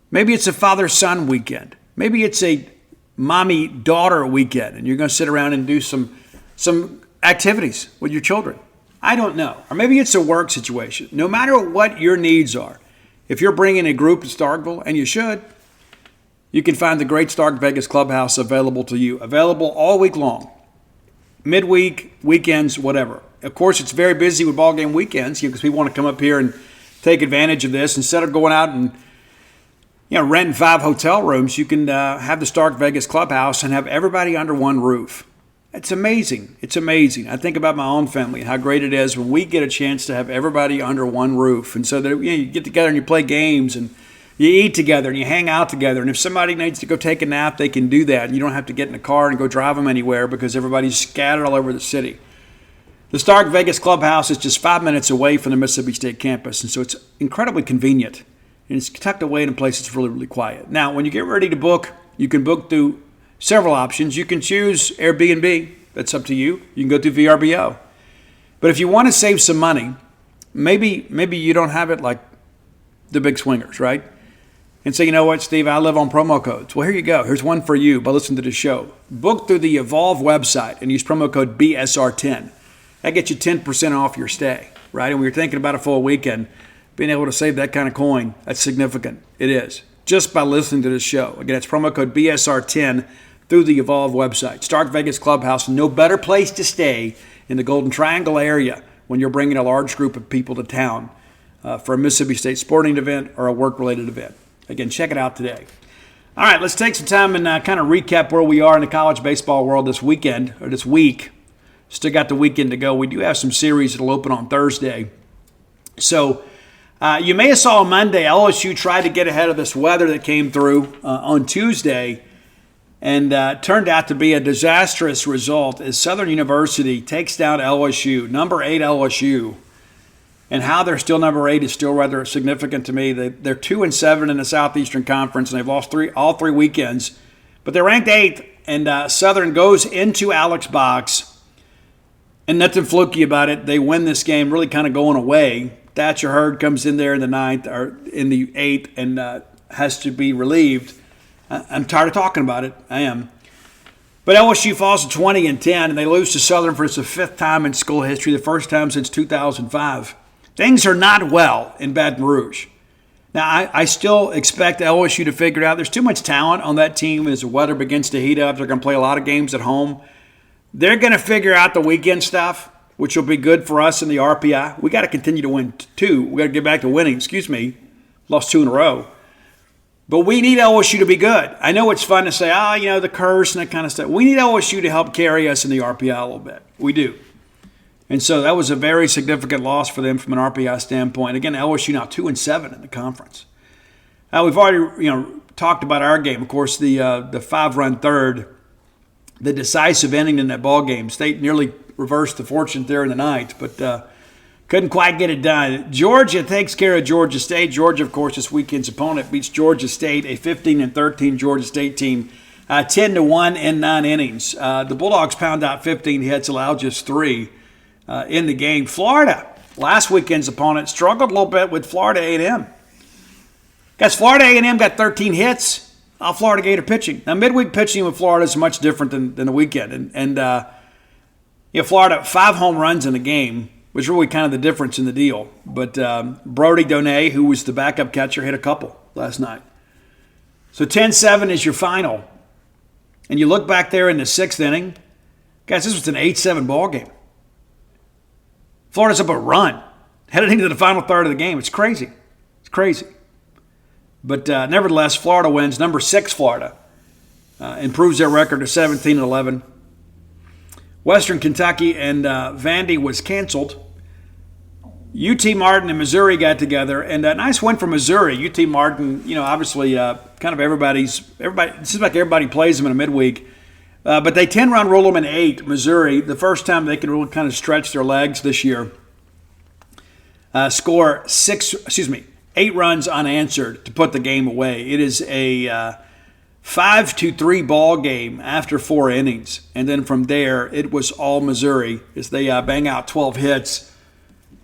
Maybe it's a father-son weekend. Maybe it's a mommy-daughter weekend, and you're going to sit around and do some activities with your children. I don't know. Or maybe it's a work situation. No matter what your needs are, if you're bringing a group to Starkville, and you should, you can find the great Stark Vegas Clubhouse available to you, available all week long, midweek, weekends, whatever. Of course, it's very busy with ball game weekends because people want to come up here and take advantage of this. Instead of going out and renting 5 hotel rooms, you can have the Stark Vegas Clubhouse and have everybody under one roof. It's amazing. It's amazing. I think about my own family and how great it is when we get a chance to have everybody under one roof. And so that you get together and you play games and you eat together and you hang out together. And if somebody needs to go take a nap, they can do that. And you don't have to get in a car and go drive them anywhere because everybody's scattered all over the city. The Stark Vegas Clubhouse is just 5 minutes away from the Mississippi State campus, and so it's incredibly convenient. and it's tucked away in a place that's really, really quiet. Now, when you get ready to book, you can book through several options. You can choose Airbnb. That's up to you. You can go through VRBO. But if you want to save some money, maybe you don't have it like the big swingers, right? And say, you know what, Steve, I live on promo codes. Well, here you go. Here's one for you by listening to the show. Book through the Evolve website and use promo code BSR10. That gets you 10% off your stay, right? And when you're thinking about a full weekend, being able to save that kind of coin, that's significant. It is. Just by listening to this show. Again, it's promo code BSR10 through the Evolve website. Stark Vegas Clubhouse, no better place to stay in the Golden Triangle area when you're bringing a large group of people to town for a Mississippi State sporting event or a work-related event. Again, check it out today. All right, let's take some time and kind of recap where we are in the college baseball world this weekend, or this week. Still got the weekend to go. We do have some series that will open on Thursday. So you may have saw on Monday, LSU tried to get ahead of this weather that came through on Tuesday, and turned out to be a disastrous result as Southern University takes down LSU, number 8 LSU. And how they're still number 8 is still rather significant to me. They're 2-7 in the Southeastern Conference, and they've lost all three weekends. But they're ranked 8th, and Southern goes into Alex Box, and nothing fluky about it. They win this game, really kind of going away. Thatcher Hurd comes in there in the 9th or in the 8th and has to be relieved. I'm tired of talking about it. I am. But LSU falls to 20-10, and they lose to Southern for the 5th time in school history, the first time since 2005. Things are not well in Baton Rouge. Now, I still expect LSU to figure it out. There's too much talent on that team as the weather begins to heat up. They're going to play a lot of games at home. They're going to figure out the weekend stuff, which will be good for us in the RPI. We got to continue to win, too. We got to get back to winning. Lost 2 in a row. But we need LSU to be good. I know it's fun to say, the curse and that kind of stuff. We need LSU to help carry us in the RPI a little bit. We do. And so that was a very significant loss for them from an RPI standpoint. Again, LSU now 2-7 in the conference. We've already talked about our game. Of course, the 5-run third, the decisive ending in that ball game. State nearly reversed the fortune there in the 9th, but couldn't quite get it done. Georgia takes care of Georgia State. Georgia, of course, this weekend's opponent beats Georgia State, a 15-13 Georgia State team, 10-1 in 9 innings. The Bulldogs pound out 15 hits, allowed just 3. In the game. Florida, last weekend's opponent, struggled a little bit with Florida A&M. Guys, Florida A&M got 13 hits. All Florida Gator pitching. Now, midweek pitching with Florida is much different than the weekend. And Florida, 5 home runs in the game was really kind of the difference in the deal. But Brody Donay, who was the backup catcher, hit a couple last night. So 10-7 is your final. And you look back there in the 6th inning. Guys, this was an 8-7 ball game. Florida's up a run, headed into the final third of the game. It's crazy. It's crazy. But nevertheless, Florida wins. Number 6 Florida improves their record to 17-11. Western Kentucky and Vandy was canceled. UT Martin and Missouri got together, and a nice win for Missouri. UT Martin, obviously kind of everybody. It seems like everybody plays them in a midweek. But they 10-run roll them in 8, Missouri, the first time they can really kind of stretch their legs this year. Score 8 runs unanswered to put the game away. It is a 5-3 ball game after 4 innings. And then from there, it was all Missouri as they bang out 12 hits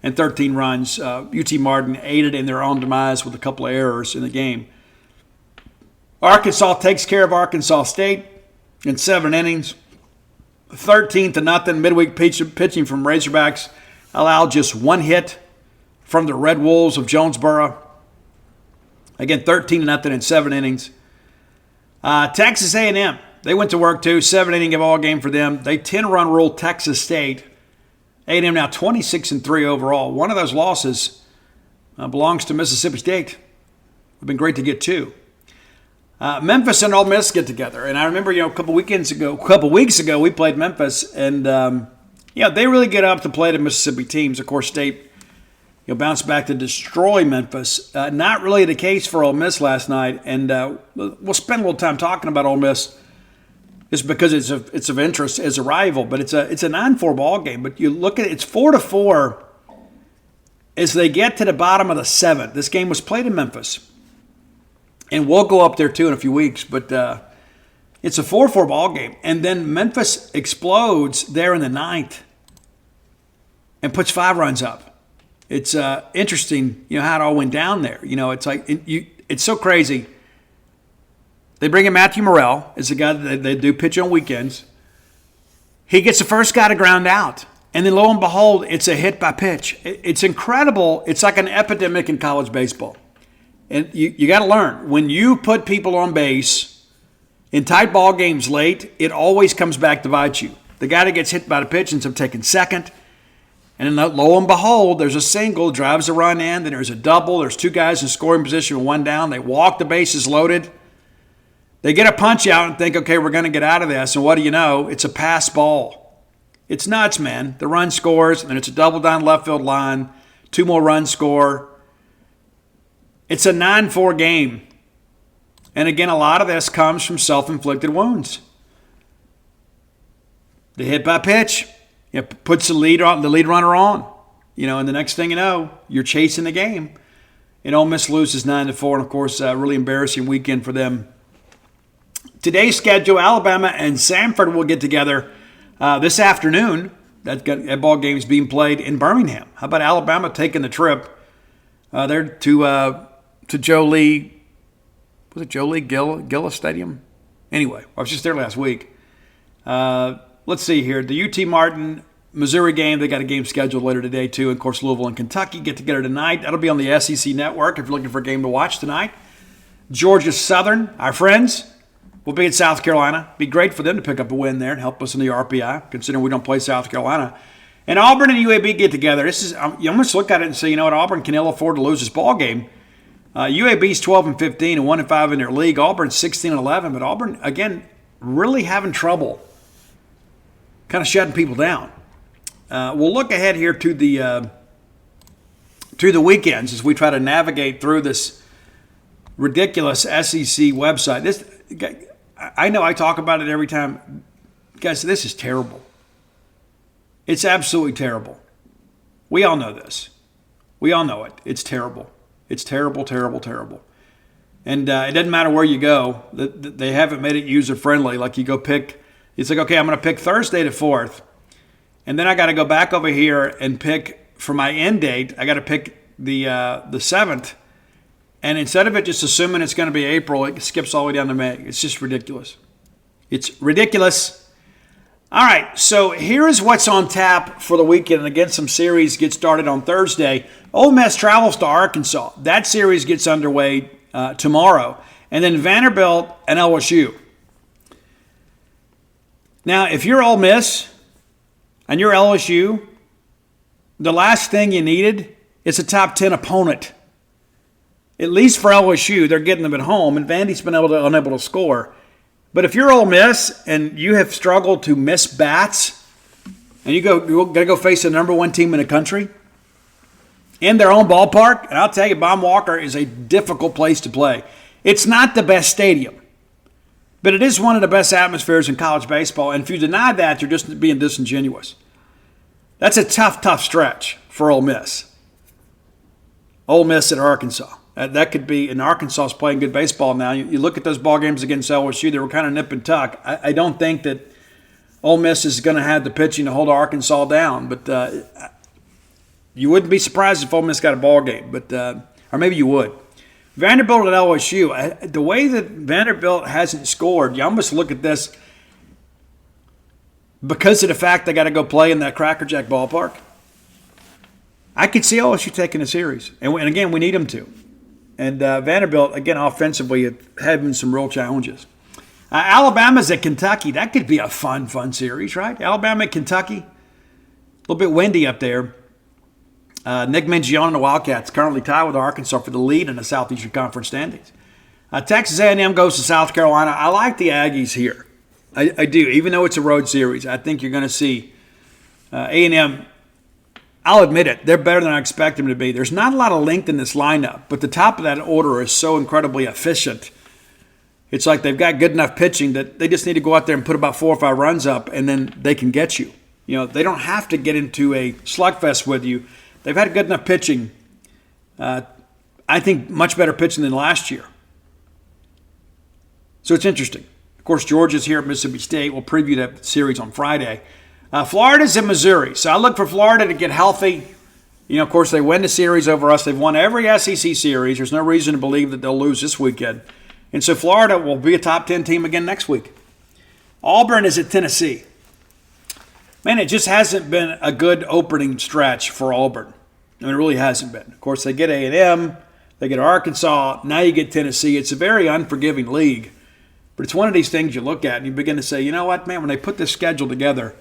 and 13 runs. UT Martin aided in their own demise with a couple of errors in the game. Arkansas takes care of Arkansas State in 7 innings, 13-0 midweek pitching from Razorbacks, allowed just 1 hit from the Red Wolves of Jonesboro. Again, 13-0 in 7 innings. Texas A&M, they went to work too, 7-inning ball game for them. They 10-run ruled Texas State. A&M now 26-3 overall. One of those losses belongs to Mississippi State. It would have been great to get 2. Memphis and Ole Miss get together, and I remember a couple weeks ago we played Memphis, and they really get up to play the Mississippi teams. Of course, State bounced back to destroy Memphis. Not really the case for Ole Miss last night, and we'll spend a little time talking about Ole Miss just because it's of interest as a rival. But it's a 9-4 ball game. But you look at it, it's 4-4 as they get to the bottom of the 7th. This game was played in Memphis. And we'll go up there too in a few weeks. But it's a 4-4 ball game. And then Memphis explodes there in the 9th and puts 5 runs up. It's interesting, how it all went down there. It's like it's so crazy. They bring in Matthew Morrell. It's a guy that they do pitch on weekends. He gets the first guy to ground out. And then lo and behold, it's a hit by pitch. It's incredible. It's like an epidemic in college baseball. And you got to learn. When you put people on base in tight ball games late, it always comes back to bite you. The guy that gets hit by the pitch ends up taking second. And then lo and behold, there's a single, drives a run in. Then there's a double. There's 2 guys in scoring position with 1 down. They walk, the bases loaded. They get a punch out and think, okay, we're going to get out of this. And what do you know? It's a pass ball. It's nuts, man. The run scores, and then it's a double down left field line. 2 more runs score. It's a 9-4 game. And again, a lot of this comes from self-inflicted wounds. The hit by pitch puts the lead runner on. And the next thing you know, you're chasing the game. And Ole Miss loses 9-4, and of course, a really embarrassing weekend for them. Today's schedule: Alabama and Samford will get together this afternoon. That ball game is being played in Birmingham. How about Alabama taking the trip there to Joe Lee? Was it Joe Lee Gillis Stadium? Anyway, I was just there last week. Let's see here. The UT Martin, Missouri game, they got a game scheduled later today too. And of course, Louisville and Kentucky get together tonight. That'll be on the SEC Network if you're looking for a game to watch tonight. Georgia Southern, our friends, will be in South Carolina. Be great for them to pick up a win there and help us in the RPI, considering we don't play South Carolina. And Auburn and UAB get together. You almost look at it and say, Auburn can ill afford to lose this ball game. UAB's 12-15 and 1-5 in their league. Auburn's 16-11, but Auburn again really having trouble, kind of shutting people down. We'll look ahead here to the weekends as we try to navigate through this ridiculous SEC website. I know I talk about it every time. Guys, this is terrible. It's absolutely terrible. We all know this. We all know it. It's terrible. It's terrible, terrible, terrible. And it doesn't matter where you go. They haven't made it user-friendly. Like you go pick, it's like, okay, I'm going to pick Thursday the 4th. And then I got to go back over here and pick, for my end date, I got to pick the 7th. And instead of it just assuming it's going to be April, it skips all the way down to May. It's just ridiculous. It's ridiculous. All right, so here is what's on tap for the weekend. And again, some series get started on Thursday. Ole Miss travels to Arkansas. That series gets underway tomorrow. And then Vanderbilt and LSU. Now, if you're Ole Miss and you're LSU, the last thing you needed is a top 10 opponent. At least for LSU, they're getting them at home, and Vandy's been unable to score. But if you're Ole Miss and you have struggled to miss bats, and you're going to go face the number 1 team in the country in their own ballpark, and I'll tell you, Baum Walker is a difficult place to play. It's not the best stadium, but it is one of the best atmospheres in college baseball. And if you deny that, you're just being disingenuous. That's a tough, tough stretch for Ole Miss. Ole Miss at Arkansas. That could be, and Arkansas is playing good baseball now. You look at those ball games against LSU, they were kind of nip and tuck. I don't think that Ole Miss is going to have the pitching to hold Arkansas down, but you wouldn't be surprised if Ole Miss got a ball game, but or maybe you would. Vanderbilt at LSU, the way that Vanderbilt hasn't scored, you almost look at this because of the fact they got to go play in that Cracker Jack ballpark. I could see LSU taking a series, and again, we need them to. And Vanderbilt, again, offensively, having some real challenges. Alabama's at Kentucky. That could be a fun series, right? Alabama at Kentucky. A little bit windy up there. Nick Mingione and the Wildcats currently tied with Arkansas for the lead in the Southeastern Conference standings. Texas A&M goes to South Carolina. I like the Aggies here. I do. Even though it's a road series, I think you're going to see A&M. I'll admit it, they're better than I expect them to be. There's not a lot of length in this lineup, but the top of that order is so incredibly efficient. It's like they've got good enough pitching that they just need to go out there and put about 4 or 5 runs up, and then they can get you. They don't have to get into a slugfest with you. they've had good enough pitching. I think much better pitching than last year. So it's interesting. Of course, Georgia's here at Mississippi State. We'll preview that series on Friday. Florida's in Missouri. So I look for Florida to get healthy. Of course, they win the series over us. They've won every SEC series. There's no reason to believe that they'll lose this weekend. And so Florida will be a top 10 team again next week. Auburn is at Tennessee. Man, it just hasn't been a good opening stretch for Auburn. It really hasn't been. Of course, they get A&M, they get Arkansas, now you get Tennessee. It's a very unforgiving league. But it's one of these things you look at and you begin to say, you know what, man, when they put this schedule together,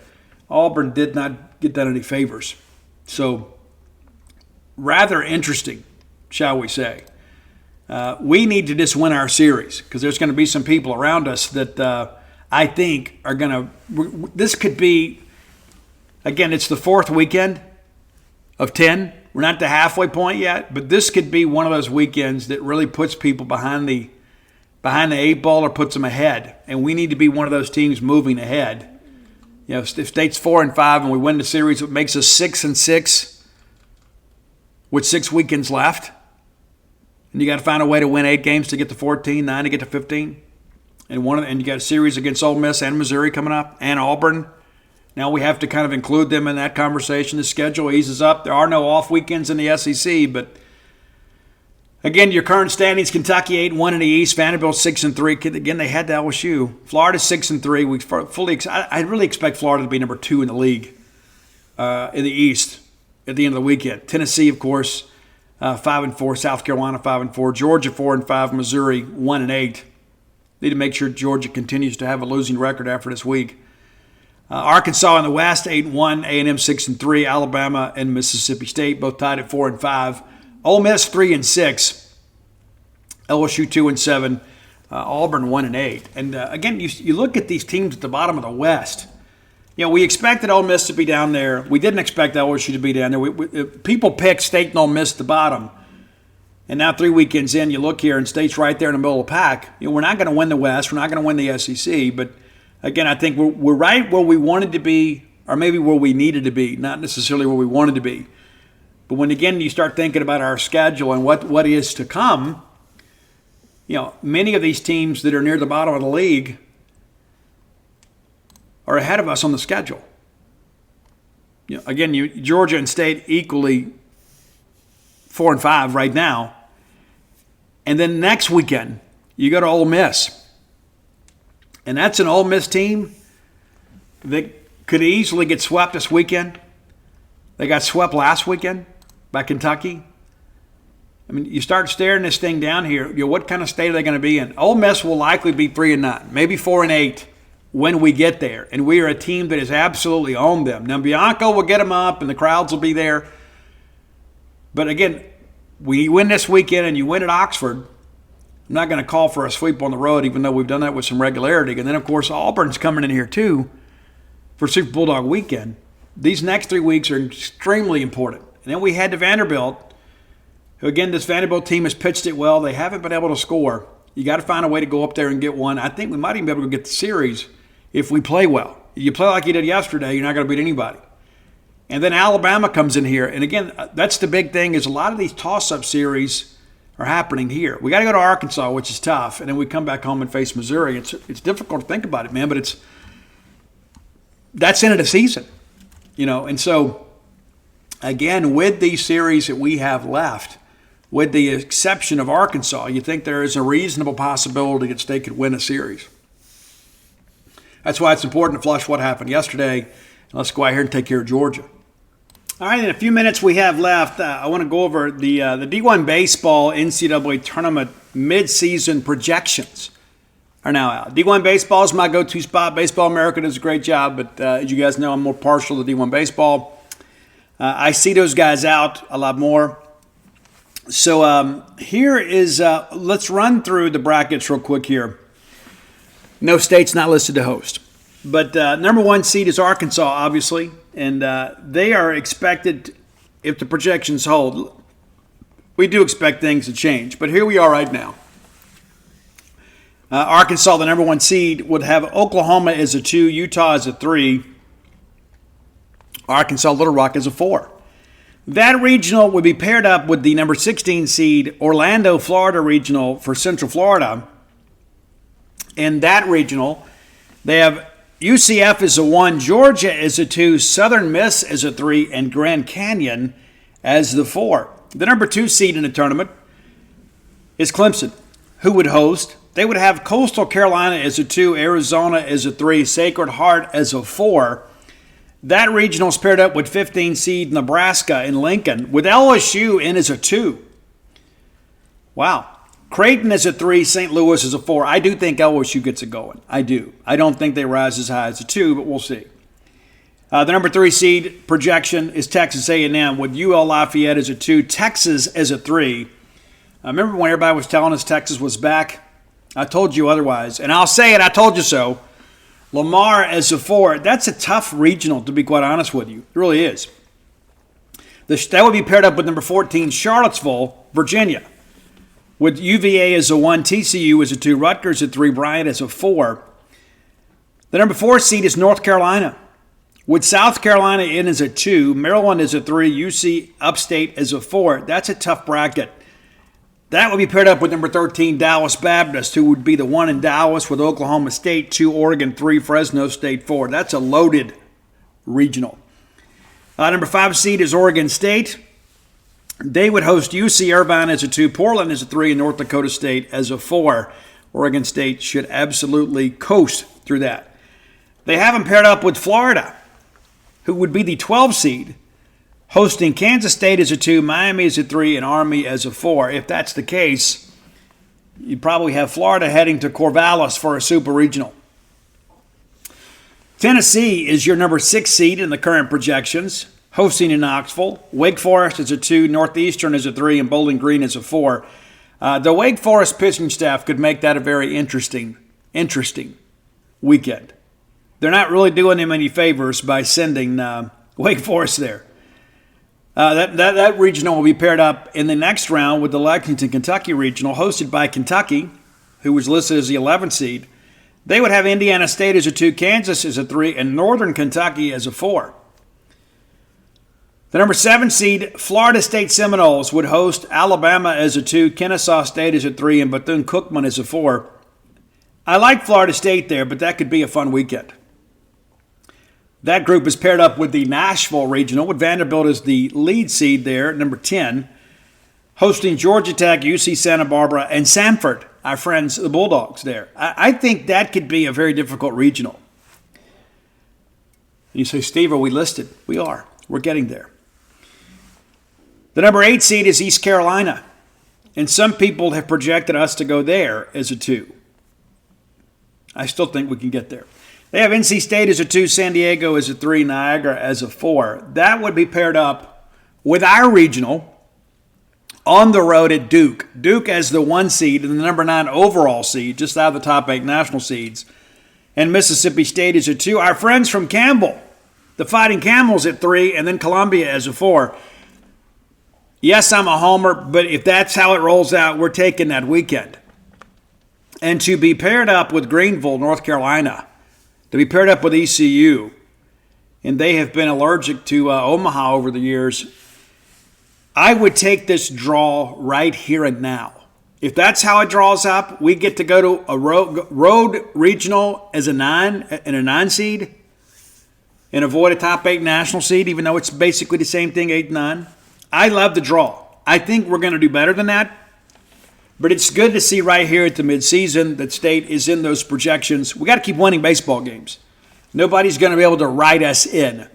Auburn did not get done any favors. So, rather interesting, shall we say. We need to just win our series because there's going to be some people around us that I think are going to – this could be – again, it's the fourth weekend of 10. We're not at the halfway point yet, but this could be one of those weekends that really puts people behind the eight ball or puts them ahead. And we need to be one of those teams moving ahead. If State's 4-5 and we win the series, it makes us 6-6 with 6 weekends left. And you got to find a way to win 8 games to get to 14, 9 to get to 15. And you got a series against Ole Miss and Missouri coming up, and Auburn. Now we have to kind of include them in that conversation. The schedule eases up. There are no off weekends in the SEC, but again, your current standings: Kentucky 8-1 in the East, Vanderbilt 6-3. Again, they had to LSU. Florida 6-3. We fully. I really expect Florida to be number 2 in the league in the East at the end of the weekend. Tennessee, of course, 5-4. South Carolina 5-4. Georgia 4-5. Missouri 1-8. Need to make sure Georgia continues to have a losing record after this week. Arkansas in the West 8-1. A&M 6-3. Alabama and Mississippi State both tied at 4-5. Ole Miss 3-6, LSU 2-7, Auburn 1-8. And again, you look at these teams at the bottom of the West. We expected Ole Miss to be down there. We didn't expect LSU to be down there. People picked State and Ole Miss at the bottom. And now 3 weekends in, you look here and State's right there in the middle of the pack. We're not going to win the West. We're not going to win the SEC. But again, I think we're right where we wanted to be, or maybe where we needed to be, not necessarily where we wanted to be. But when, again, you start thinking about our schedule and what is to come, many of these teams that are near the bottom of the league are ahead of us on the schedule. Again, Georgia and State equally 4-5 right now. And then next weekend, you go to Ole Miss. And that's an Ole Miss team that could easily get swept this weekend. They got swept last weekend by Kentucky. I mean, you start staring this thing down here, what kind of state are they going to be in? Ole Miss will likely be 3-9, maybe 4-8 when we get there. And we are a team that has absolutely owned them. Now, Bianco will get them up and the crowds will be there. But again, we win this weekend and you win at Oxford, I'm not going to call for a sweep on the road, even though we've done that with some regularity. And then, of course, Auburn's coming in here too for Super Bulldog weekend. These next 3 weeks are extremely important. And then we head to Vanderbilt, who, again, this Vanderbilt team has pitched it well. They haven't been able to score. You got to find a way to go up there and get one. I think we might even be able to get the series if we play well. You play like you did yesterday, you're not going to beat anybody. And then Alabama comes in here. And, again, that's the big thing is a lot of these toss-up series are happening here. We got to go to Arkansas, which is tough, and then we come back home and face Missouri. It's difficult to think about it, man, but that's the end of the season. And so, again, with these series that we have left, with the exception of Arkansas, you think there is a reasonable possibility that State could win a series. That's why it's important to flush what happened yesterday. Let's go out here and take care of Georgia. All right, in a few minutes we have left, I want to go over the D1 Baseball NCAA Tournament midseason projections are now out. D1 Baseball is my go-to spot. Baseball America does a great job, but as you guys know, I'm more partial to D1 Baseball. I see those guys out a lot more. So here is, let's run through the brackets real quick here. No state's not listed to host. But number 1 seed is Arkansas, obviously. And they are expected, if the projections hold, we do expect things to change. But here we are right now. Arkansas, the number 1 seed, would have Oklahoma as a 2, Utah as a 3, Arkansas Little Rock as a 4. That regional would be paired up with the number 16 seed Orlando, Florida regional for Central Florida. In that regional, they have UCF as a 1, Georgia as a 2, Southern Miss as a 3, and Grand Canyon as the 4. The number 2 seed in the tournament is Clemson, who would host. They would have Coastal Carolina as a 2, Arizona as a 3, Sacred Heart as a 4. That regional is paired up with 15 seed Nebraska in Lincoln, with LSU in as a 2. Wow. Creighton is a 3, St. Louis is a 4. I do think LSU gets it going. I do. I don't think they rise as high as a 2, but we'll see. The number 3 seed projection is Texas A&M, with UL Lafayette as a 2, Texas as a 3. I remember when everybody was telling us Texas was back? I told you otherwise. And I'll say it, I told you so. Lamar as a 4. That's a tough regional, to be quite honest with you. It really is. That would be paired up with number 14, Charlottesville, Virginia, with UVA as a 1, TCU as a 2, Rutgers as a 3, Bryant as a 4. The number 4 seed is North Carolina, with South Carolina in as a 2, Maryland as a 3, UC Upstate as a 4. That's a tough bracket. That would be paired up with number 13, Dallas Baptist, who would be the 1 in Dallas, with Oklahoma State 2, Oregon 3, Fresno State 4. That's a loaded regional. Number 5 seed is Oregon State. They would host UC Irvine as a 2, Portland as a 3, and North Dakota State as a 4. Oregon State should absolutely coast through that. They have them paired up with Florida, who would be the 12 seed, hosting Kansas State as a 2, Miami as a 3, and Army as a 4. If that's the case, you'd probably have Florida heading to Corvallis for a super regional. Tennessee is your number 6 seed in the current projections, hosting in Knoxville. Wake Forest is a 2, Northeastern is a 3, and Bowling Green is a 4. The Wake Forest pitching staff could make that a very interesting weekend. They're not really doing them any favors by sending Wake Forest there. That regional will be paired up in the next round with the Lexington, Kentucky regional, hosted by Kentucky, who was listed as the 11th seed. They would have Indiana State as a 2, Kansas as a 3, and Northern Kentucky as a 4. The number 7 seed, Florida State Seminoles, would host Alabama as a 2, Kennesaw State as a 3, and Bethune-Cookman as a 4. I like Florida State there, but that could be a fun weekend. That group is paired up with the Nashville Regional, with Vanderbilt as the lead seed there, number 10, hosting Georgia Tech, UC Santa Barbara, and Samford, our friends, the Bulldogs there. I think that could be a very difficult regional. You say, Steve, are we listed? We are. We're getting there. The number 8 seed is East Carolina, and some people have projected us to go there as a 2. I still think we can get there. They have NC State as a 2, San Diego as a 3, Niagara as a 4. That would be paired up with our regional on the road at Duke. Duke as the 1 seed and the number 9 overall seed, just out of the top 8 national seeds. And Mississippi State is a 2. Our friends from Campbell, the Fighting Camels at 3, and then Columbia as a 4. Yes, I'm a homer, but if that's how it rolls out, we're taking that weekend. And to be paired up with Greenville, North Carolina, to be paired up with ECU, and they have been allergic to Omaha over the years, I would take this draw right here and now. If that's how it draws up, we get to go to a road regional as a 9 and a 9 seed and avoid a top 8 national seed, even though it's basically the same thing, 8 and 9. I love the draw. I think we're going to do better than that. But it's good to see right here at the midseason that State is in those projections. We got to keep winning baseball games. Nobody's going to be able to write us in.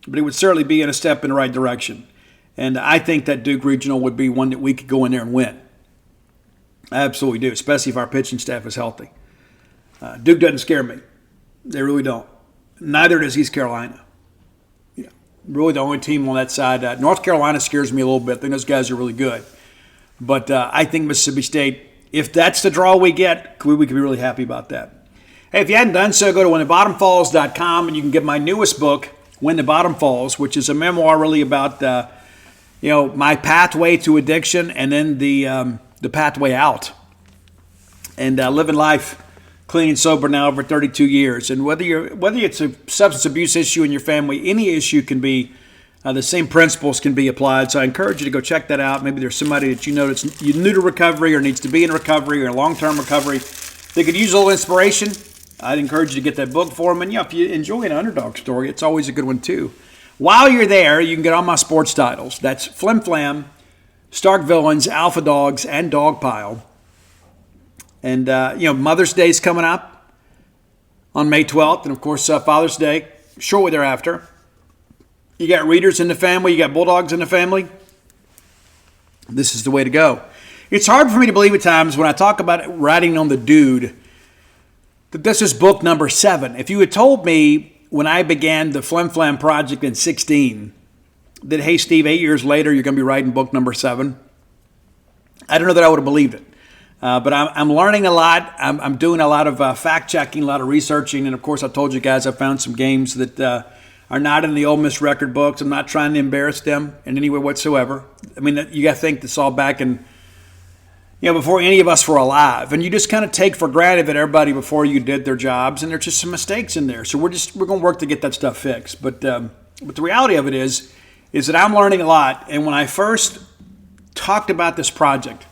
But it would certainly be in a step in the right direction. And I think that Duke Regional would be one that we could go in there and win. I absolutely do, especially if our pitching staff is healthy. Duke doesn't scare me. They really don't. Neither does East Carolina. Really the only team on that side. North Carolina scares me a little bit. I think those guys are really good. But I think Mississippi State, if that's the draw we get, we can be really happy about that. Hey, if you hadn't done so, go to whenthebottomfalls.com and you can get my newest book, When the Bottom Falls, which is a memoir really about my pathway to addiction and then the pathway out. And living life clean and sober now over 32 years. And whether it's a substance abuse issue in your family, any issue can be The same principles can be applied. So I encourage you to go check that out. Maybe there's somebody that you know that's new to recovery or needs to be in recovery or in long-term recovery. They could use a little inspiration. I'd encourage you to get that book for them. And if you enjoy an underdog story, it's always a good one too. While you're there, you can get all my sports titles. That's Flim Flam, Stark Villains, Alpha Dogs, and Dogpile. And, Mother's Day is coming up on May 12th. And, of course, Father's Day shortly thereafter. You got readers in the family. You got Bulldogs in the family. This is the way to go. It's hard for me to believe at times when I talk about writing on the dude that this is book number 7. If you had told me when I began the Flim Flam project in 2016 that, hey, Steve, 8 years later, you're going to be writing book number 7, I don't know that I would have believed it. But I'm learning a lot. I'm doing a lot of fact-checking, a lot of researching. And, of course, I told you guys I found some games that are not in the Ole Miss record books. I'm not trying to embarrass them in any way whatsoever. I mean, you got to think this all back in, before any of us were alive. And you just kind of take for granted that everybody before you did their jobs, and there's just some mistakes in there. So we're going to work to get that stuff fixed. But the reality of it is that I'm learning a lot. And when I first talked about this project,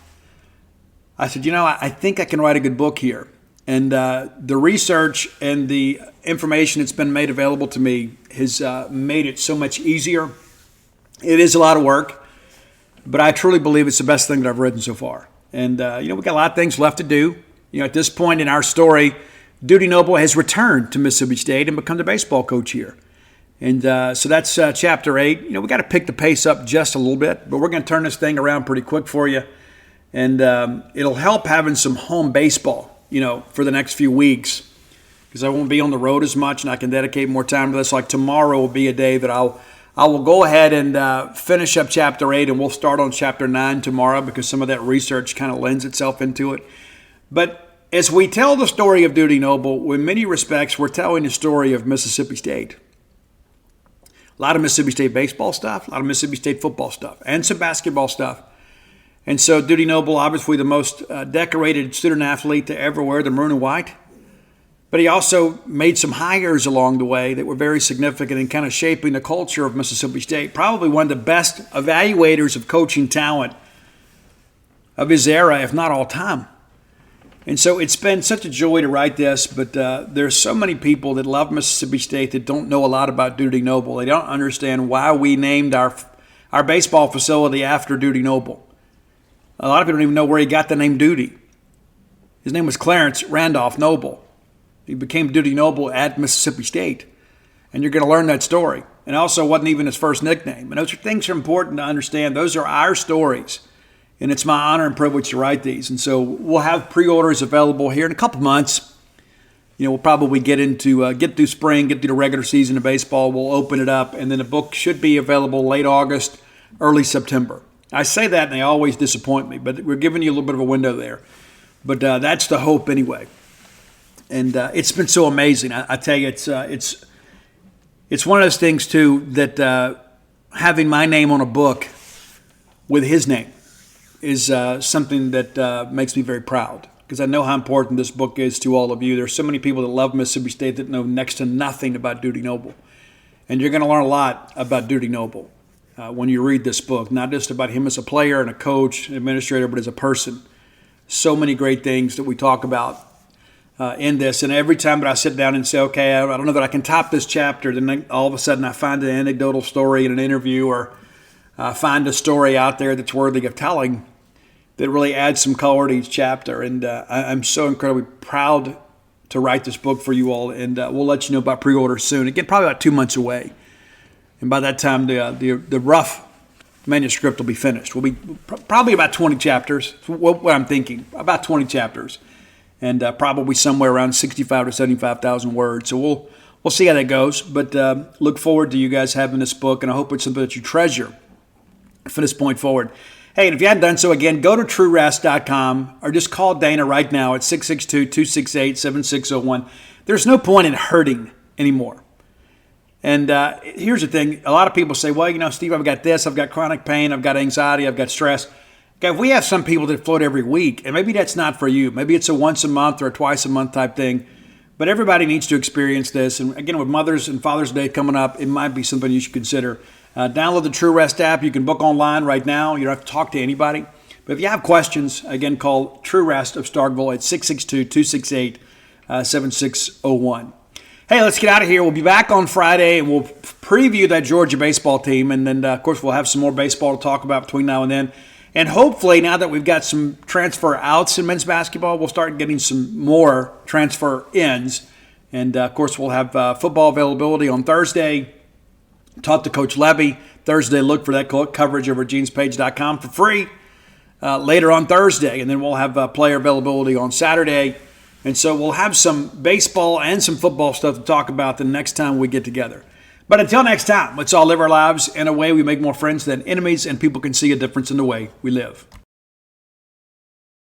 I said, I think I can write a good book here. And the research and the information that's been made available to me has made it so much easier. It is a lot of work, but I truly believe it's the best thing that I've written so far. And, we got a lot of things left to do. At this point in our story, Duty Noble has returned to Mississippi State and become the baseball coach here. And so that's chapter 8. We got to pick the pace up just a little bit, but we're going to turn this thing around pretty quick for you. And it'll help having some home baseball, for the next few weeks, because I won't be on the road as much and I can dedicate more time to this. Like tomorrow will be a day that I will go ahead and finish up chapter 8, and we'll start on chapter 9 tomorrow because some of that research kind of lends itself into it. But as we tell the story of Duty Noble, in many respects, we're telling the story of Mississippi State. A lot of Mississippi State baseball stuff, a lot of Mississippi State football stuff, and some basketball stuff. And so Duty Noble, obviously the most decorated student athlete to ever wear the maroon and white. But he also made some hires along the way that were very significant in kind of shaping the culture of Mississippi State. Probably one of the best evaluators of coaching talent of his era, if not all time. And so it's been such a joy to write this, but there's so many people that love Mississippi State that don't know a lot about Duty Noble. They don't understand why we named our baseball facility after Duty Noble. A lot of people don't even know where he got the name Duty. His name was Clarence Randolph Noble. He became Duty Noble at Mississippi State. And you're going to learn that story. And also wasn't even his first nickname. And those are things that are important to understand. Those are our stories. And it's my honor and privilege to write these. And so we'll have pre-orders available here in a couple months. We'll probably get through spring, get through the regular season of baseball. We'll open it up. And then the book should be available late August, early September. I say that and they always disappoint me, but we're giving you a little bit of a window there. But that's the hope anyway. And it's been so amazing. I tell you, it's one of those things too that having my name on a book with his name is something that makes me very proud, because I know how important this book is to all of you. There's so many people that love Mississippi State that know next to nothing about Duty Noble. And you're going to learn a lot about Duty Noble when you read this book, not just about him as a player and a coach, an administrator, but as a person. So many great things that we talk about in this. And every time that I sit down and say, okay, I don't know that I can top this chapter, then all of a sudden I find an anecdotal story in an interview, or find a story out there that's worthy of telling that really adds some color to each chapter. And I'm so incredibly proud to write this book for you all. And we'll let you know about pre-orders soon. Again, probably about 2 months away. And by that time, the rough manuscript will be finished. We'll be probably about 20 chapters. What I'm thinking, about 20 chapters, and probably somewhere around 65 to 75,000 words. So we'll see how that goes. But look forward to you guys having this book, and I hope it's something that you treasure from this point forward. Hey, and if you hadn't done so, again, go to TrueRest.com or just call Dana right now at 662-268-7601. There's no point in hurting anymore. And here's the thing. A lot of people say, well, Steve, I've got this. I've got chronic pain. I've got anxiety. I've got stress. Okay, we have some people that float every week, and maybe that's not for you. Maybe it's a once a month or a twice a month type thing. But everybody needs to experience this. And again, with Mother's and Father's Day coming up, it might be something you should consider. Download the True Rest app. You can book online right now. You don't have to talk to anybody. But if you have questions, again, call True Rest of Starkville at 662-268-7601. Hey, let's get out of here. We'll be back on Friday, and we'll preview that Georgia baseball team. And then, of course, we'll have some more baseball to talk about between now and then. And hopefully, now that we've got some transfer outs in men's basketball, we'll start getting some more transfer ins. And, of course, we'll have football availability on Thursday. Talk to Coach Levy. Thursday, look for that coverage over at genespage.com for free later on Thursday. And then we'll have player availability on Saturday. And so we'll have some baseball and some football stuff to talk about the next time we get together. But until next time, let's all live our lives in a way we make more friends than enemies, and people can see a difference in the way we live.